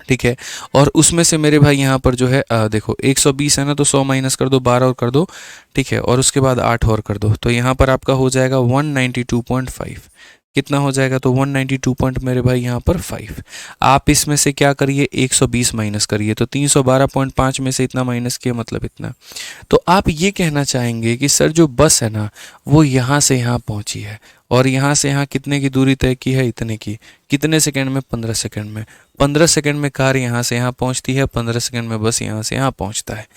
ठीक है। और उसमें से मेरे भाई यहाँ पर जो है देखो 120 है ना, तो 100 माइनस कर दो, 12 और कर दो, ठीक है, और उसके बाद 8 और कर दो, तो यहाँ पर आपका हो जाएगा 192.5। कितना हो जाएगा, तो 192 पॉइंट मेरे भाई यहाँ पर 5। आप इसमें से क्या करिए, 120 माइनस करिए, तो 312.5 में से इतना माइनस किया, मतलब इतना। तो आप ये कहना चाहेंगे कि सर जो बस है ना वो यहाँ से यहाँ पहुँची है, और यहाँ से यहाँ कितने की दूरी तय की है, इतने की। कितने सेकंड में, 15 सेकंड में। 15 सेकंड में कार यहाँ से यहाँ पहुँचती है, 15 सेकंड में बस यहाँ से यहाँ पहुँचता है,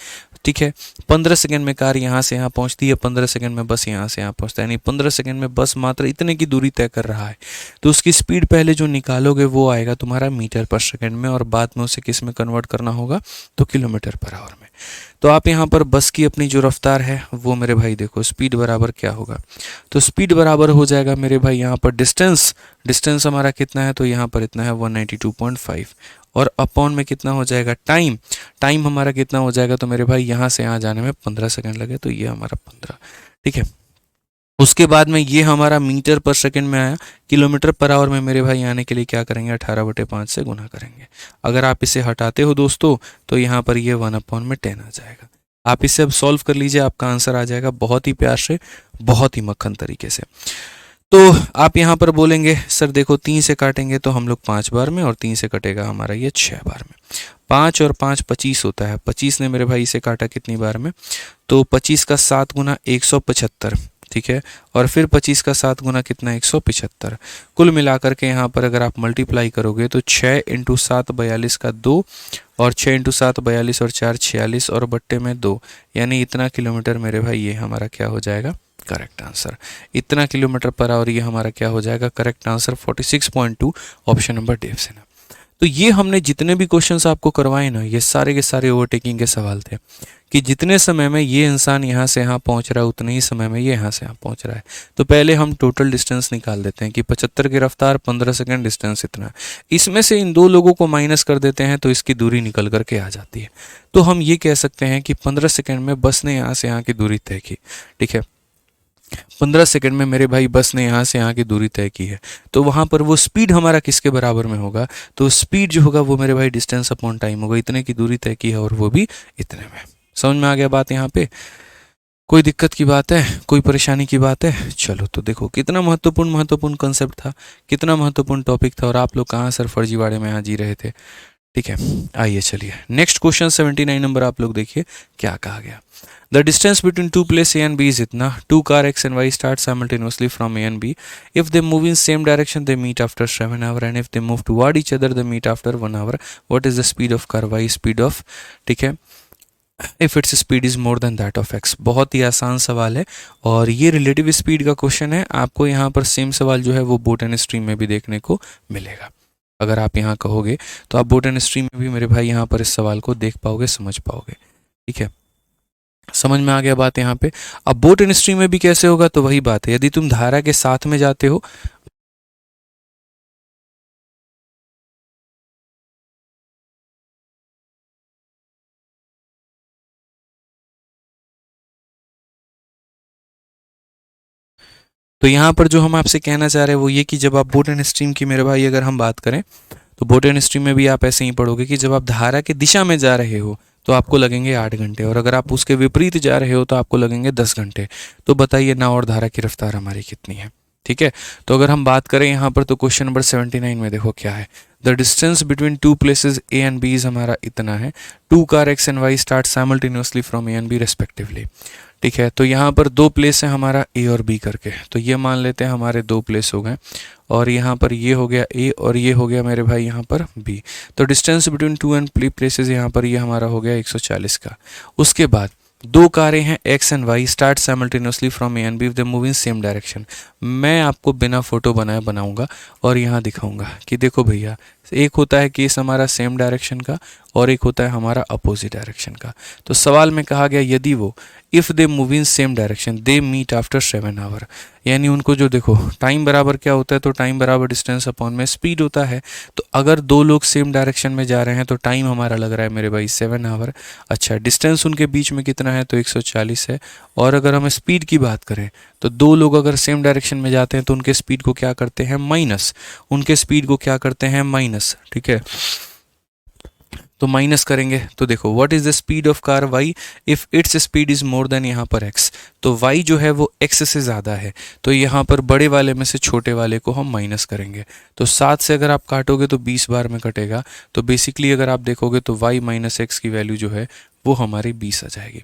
ठीक है। 15 सेकंड में कार यहाँ से यहाँ पहुँचती है, 15 सेकंड में बस यहाँ से यहाँ पहुँचता है, यानी 15 सेकंड में बस मात्र इतने की दूरी तय कर रहा है। तो उसकी स्पीड पहले जो निकालोगे वो आएगा तुम्हारा मीटर पर सेकंड में, और बाद में उसे किस में कन्वर्ट करना होगा, तो किलोमीटर पर आवर में। तो आप यहाँ पर बस की अपनी जो रफ्तार है वो मेरे भाई देखो, स्पीड बराबर क्या होगा, तो स्पीड बराबर हो जाएगा मेरे भाई यहाँ पर डिस्टेंस। डिस्टेंस हमारा कितना है, तो यहाँ पर इतना है 192.5, और अपॉन में कितना हो जाएगा, टाइम। टाइम हमारा कितना हो जाएगा, तो मेरे भाई यहाँ से यहाँ जाने में 15 सेकंड लगे, तो ये हमारा 15, ठीक है। उसके बाद में ये हमारा मीटर पर सेकंड में आया, किलोमीटर पर आवर में मेरे भाई आने के लिए क्या करेंगे, 18/5 से गुना करेंगे। अगर आप इसे हटाते हो दोस्तों, तो यहाँ पर ये 1/10 आ जाएगा। आप इसे अब सॉल्व कर लीजिए, आपका आंसर आ जाएगा बहुत ही प्यार से, बहुत ही मक्खन तरीके से। तो आप यहाँ पर बोलेंगे सर देखो 3 से काटेंगे तो हम लोग 5 बार में, और 3 से कटेगा हमारा ये 6 बार में। 5 और 5 25 होता है, 25 ने मेरे भाई इसे काटा कितनी बार में, तो 25 का 7 गुना 175, ठीक है, और फिर 25 का 7 गुना कितना, 175। कुल मिलाकर के यहाँ पर अगर आप मल्टीप्लाई करोगे तो 6 × 7 42 का 2, और 6 × 7 42 और 4 46, और बट्टे में 2, यानी इतना किलोमीटर मेरे भाई ये हमारा क्या हो जाएगा, करेक्ट आंसर। इतना किलोमीटर पर आवर ये हमारा क्या हो जाएगा, correct answer 46.2, option number D option है। तो ये हमने जितने भी क्वेश्चंस आपको करवाए ना, ये सारे के सारे ओवरटेकिंग के सवाल थे, कि जितने समय में ये इंसान यहाँ से यहाँ पहुँच रहा है उतने ही समय में ये यहाँ से यहाँ पहुँच रहा है। तो पहले हम टोटल डिस्टेंस निकाल देते हैं कि 75 की रफ्तार, 15 सेकंड, डिस्टेंस इतना। इसमें से इन दो लोगों को माइनस कर देते हैं तो इसकी दूरी निकल करके आ जाती है। तो हम ये कह सकते हैं कि 15 सेकंड में बस ने यहाँ से यहाँ की दूरी तय की, ठीक है। 15 सेकंड में मेरे भाई बस ने यहाँ से यहाँ की दूरी तय की है, तो वहाँ पर वो स्पीड हमारा किसके बराबर में होगा, तो स्पीड जो होगा वो मेरे भाई डिस्टेंस अपॉन टाइम होगा। इतने की दूरी तय की है और वो भी इतने में। समझ में आ गया बात यहाँ पे? कोई दिक्कत की बात है, कोई परेशानी की बात है? चलो तो देखो कितना महत्वपूर्ण कंसेप्ट था, कितना महत्वपूर्ण टॉपिक था, और आप लोग कहाँ सर फर्जीवाड़े में यहाँ जी रहे थे। ठीक है, आइए चलिए नेक्स्ट क्वेश्चन 79 नंबर आप लोग देखिए क्या कहा गया। The distance between two place A and B is इतना, two car X and Y start simultaneously from A and B, if they move in same direction they meet after 7 hour, and if they move toward each other they meet after 1 hour, what is the speed of car Y, speed of, ठीक है, if its speed is more than that of X. बहुत ही आसान सवाल है, और ये relative speed का question है। आपको यहाँ पर सेम सवाल जो है वो बोट एंड स्ट्रीम में भी देखने को मिलेगा। अगर आप यहाँ कहोगे तो आप बोट एंड स्ट्रीम में भी मेरे भाई यहाँ पर इस सवाल को देख पाओगे, समझ पाओगे। ठीक है, समझ में आ गया बात यहाँ पे। अब बोट एंड स्ट्रीम में भी कैसे होगा, तो वही बात है, यदि तुम धारा के साथ में जाते हो, तो यहाँ पर जो हम आपसे कहना चाह रहे हैं वो ये कि जब आप बोट एंड स्ट्रीम की मेरे भाई अगर हम बात करें, तो बोट एंड स्ट्रीम में भी आप ऐसे ही पढ़ोगे कि जब आप धारा की दिशा में जा रहे हो तो आपको लगेंगे 8 घंटे, और अगर आप उसके विपरीत जा रहे हो तो आपको लगेंगे 10 घंटे। तो बताइए नाव और धारा की रफ्तार हमारी कितनी है। ठीक है, तो अगर हम बात करें यहाँ पर, तो क्वेश्चन नंबर 79 में देखो क्या है। The distance between two places A and B is हमारा इतना है, two car X and Y start simultaneously from A and B respectively. ठीक है, तो यहाँ पर दो प्लेस है हमारा ए और बी करके, तो ये मान लेते हैं हमारे दो प्लेस हो गए, और यहाँ पर ये हो गया ए और ये हो गया मेरे भाई यहाँ पर बी। तो distance between to and places यहाँ पर ये हमारा हो गया 140 का। उसके बाद दो कारें हैं X and Y start simultaneously from A and B, if they move in same direction. मैं आपको बिना फोटो बनाए बनाऊंगा और यहाँ दिखाऊंगा कि देखो भैया, एक होता है केस हमारा सेम डायरेक्शन का, और एक होता है हमारा अपोजिट डायरेक्शन का। तो सवाल में कहा गया यदि वो if they move in same direction they meet after 7 hour, यानी उनको जो देखो टाइम बराबर क्या होता है, तो टाइम बराबर डिस्टेंस अपॉन में स्पीड होता है। तो अगर दो लोग सेम डायरेक्शन में जा रहे हैं तो टाइम हमारा लग रहा है मेरे भाई 7 आवर। अच्छा, डिस्टेंस उनके बीच में कितना है, तो 140 है। और अगर हम स्पीड की बात करें तो दो लोग अगर सेम डायरेक्शन में जाते हैं तो उनके स्पीड को क्या करते हैं, माइनस, उनके स्पीड को क्या करते हैं, माइनस। ठीक है, तो माइनस करेंगे तो देखो what is the speed of car Y if its speed is more than यहाँ पर एक्स। तो वाई जो है वो एक्स से ज़्यादा है, तो यहाँ पर बड़े वाले में से छोटे वाले को हम माइनस करेंगे। तो 7 से अगर आप काटोगे तो 20 बार में कटेगा, तो बेसिकली अगर आप देखोगे तो वाई माइनस एक्स की वैल्यू जो है वो हमारी 20 आ जाएगी।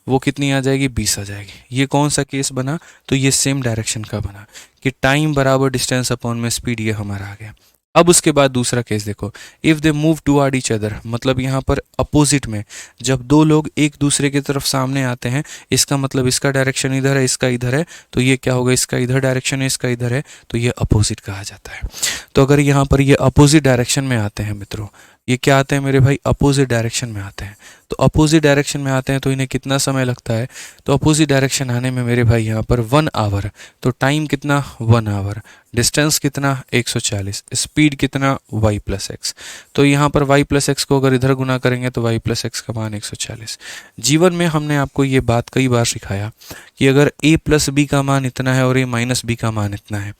वो कितनी आ जाएगी? 20 आ जाएगी। ये कौन सा केस बना? तो ये सेम डायरेक्शन का बना कि टाइम बराबर डिस्टेंस अपॉन में स्पीड, ये हमारा आ गया। अब उसके बाद दूसरा केस देखो, if they move toward each other, मतलब यहाँ पर अपोजिट में जब दो लोग एक दूसरे की तरफ सामने आते हैं, इसका मतलब इसका डायरेक्शन इधर है, इसका इधर है, तो ये क्या होगा? इसका इधर डायरेक्शन है, इसका इधर है, तो ये अपोजिट कहा जाता है। तो अगर यहाँ पर ये अपोजिट डायरेक्शन में आते हैं मित्रों, ये क्या आते हैं मेरे भाई? अपोजिट डायरेक्शन में आते हैं। तो अपोजिट डायरेक्शन में आते हैं तो इन्हें कितना समय लगता है? तो अपोजिट डायरेक्शन आने में मेरे भाई यहाँ पर 1 आवर, तो टाइम कितना? 1 आवर, डिस्टेंस कितना? 140, स्पीड कितना? y plus x. तो यहाँ पर y प्लस एक्स को अगर इधर गुना करेंगे तो y प्लस एक्स का मान 140। जीवन में हमने आपको ये बात कई बार सिखाया कि अगर a प्लस बी का मान इतना है और a माइनस बी का मान इतना है,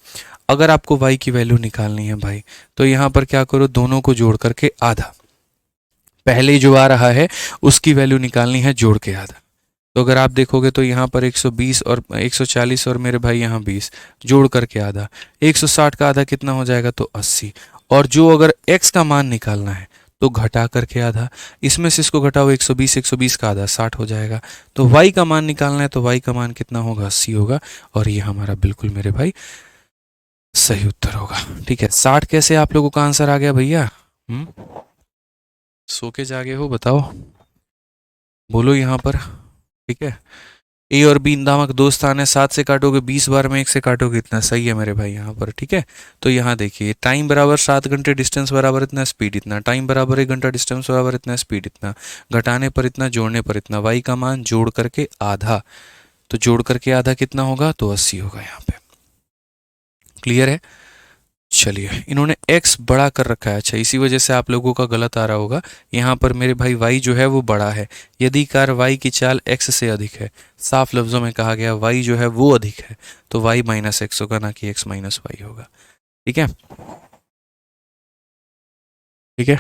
अगर आपको y की वैल्यू निकालनी है भाई, तो यहाँ पर क्या करो? दोनों को जोड़ करके आधा, पहले जो आ रहा है उसकी वैल्यू निकालनी है जोड़ के आधा। तो अगर आप देखोगे तो यहाँ पर 120 और 140 और मेरे भाई यहाँ 20 जोड़ करके आधा, 160 का आधा कितना हो जाएगा? तो 80। और जो अगर x का मान निकालना है तो घटा करके आधा, इसमें से इसको घटाओ 120 का आधा 60 हो जाएगा। तो y का मान निकालना है तो y का मान कितना होगा? 80 होगा। और ये हमारा बिल्कुल मेरे भाई सही उत्तर होगा। ठीक है, 60 कैसे आप लोगों का आंसर आ गया भैया? सो के जागे हो? बताओ, बोलो यहाँ पर। ठीक है, ए और बी नामक दो स्थान है, 7 से काटोगे 20 बार में 1 से काटोगे इतना। सही है मेरे भाई यहाँ पर। ठीक है, तो यहाँ देखिए टाइम बराबर 7 घंटे, डिस्टेंस बराबर इतना, स्पीड इतना, टाइम बराबर 1 घंटा, डिस्टेंस बराबर इतना, स्पीड इतना, घटाने पर इतना, जोड़ने पर इतना, वाई का मान जोड़ करके आधा, तो जोड़ करके आधा कितना होगा? तो 80 होगा यहाँ पे। क्लियर है? चलिए, इन्होंने x बड़ा कर रखा है। अच्छा, इसी वजह से आप लोगों का गलत आ रहा होगा। यहाँ पर मेरे भाई y जो है वो बड़ा है, यदि कार y की चाल x से अधिक है, साफ लफ्ज़ों में कहा गया y जो है वो अधिक है, तो y माइनस एक्स होगा, ना कि x माइनस वाई होगा। ठीक है, ठीक है।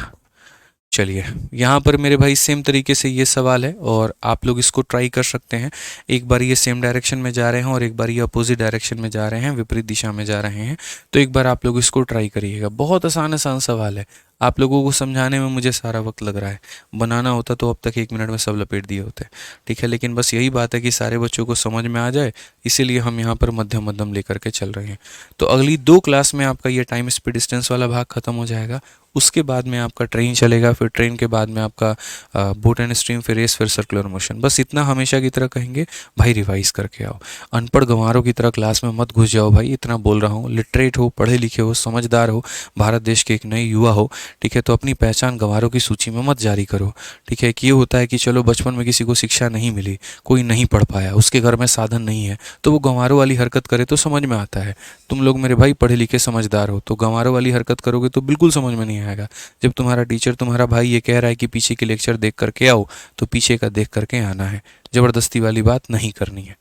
चलिए, यहाँ पर मेरे भाई सेम तरीके से ये सवाल है और आप लोग इसको ट्राई कर सकते हैं। एक बार ये सेम डायरेक्शन में जा रहे हैं और एक बार ये अपोजिट डायरेक्शन में जा रहे हैं, विपरीत दिशा में जा रहे हैं, तो एक बार आप लोग इसको ट्राई करिएगा। बहुत आसान आसान सवाल है, आप लोगों को समझाने में मुझे सारा वक्त लग रहा है, बनाना होता तो अब तक 1 मिनट में सब लपेट दिए होते। ठीक है, लेकिन बस यही बात है कि सारे बच्चों को समझ में आ जाए, इसीलिए हम यहाँ पर मध्यम मध्यम लेकर के चल रहे हैं। तो अगली 2 क्लास में आपका ये टाइम स्पीड डिस्टेंस वाला भाग खत्म हो जाएगा। उसके बाद में आपका ट्रेन चलेगा, फिर ट्रेन के बाद में आपका बोट एंड स्ट्रीम, फिर रेस, फिर सर्कुलर मोशन। बस इतना हमेशा की तरह कहेंगे भाई, रिवाइज करके आओ। अनपढ़ गंवारों की तरह क्लास में मत घुस जाओ भाई, इतना बोल रहा हूँ। लिटरेट हो, पढ़े लिखे हो, समझदार हो, भारत देश के एक नए युवा हो। ठीक है, तो अपनी पहचान गंवारों की सूची में मत जारी करो। ठीक है, कि ये होता है कि चलो बचपन में किसी को शिक्षा नहीं मिली, कोई नहीं पढ़ पाया, उसके घर में साधन नहीं है, तो वो गंवारों वाली हरकत करे तो समझ में आता है। तुम लोग मेरे भाई पढ़े लिखे समझदार हो, तो गंवारों वाली हरकत करोगे तो बिल्कुल समझ में नहीं आएगा। जब तुम्हारा टीचर, तुम्हारा भाई ये कह रहा है कि पीछे के लेक्चर देख करके आओ, तो पीछे का देख करके आना है, ज़बरदस्ती वाली बात नहीं करनी है।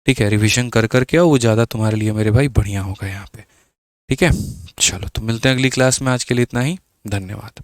ठीक है, रिवीजन कर करके आओ, वो ज़्यादा तुम्हारे लिए मेरे भाई बढ़िया होगा यहाँ पे। ठीक है, चलो तो मिलते हैं अगली क्लास में। आज के लिए इतना ही, धन्यवाद।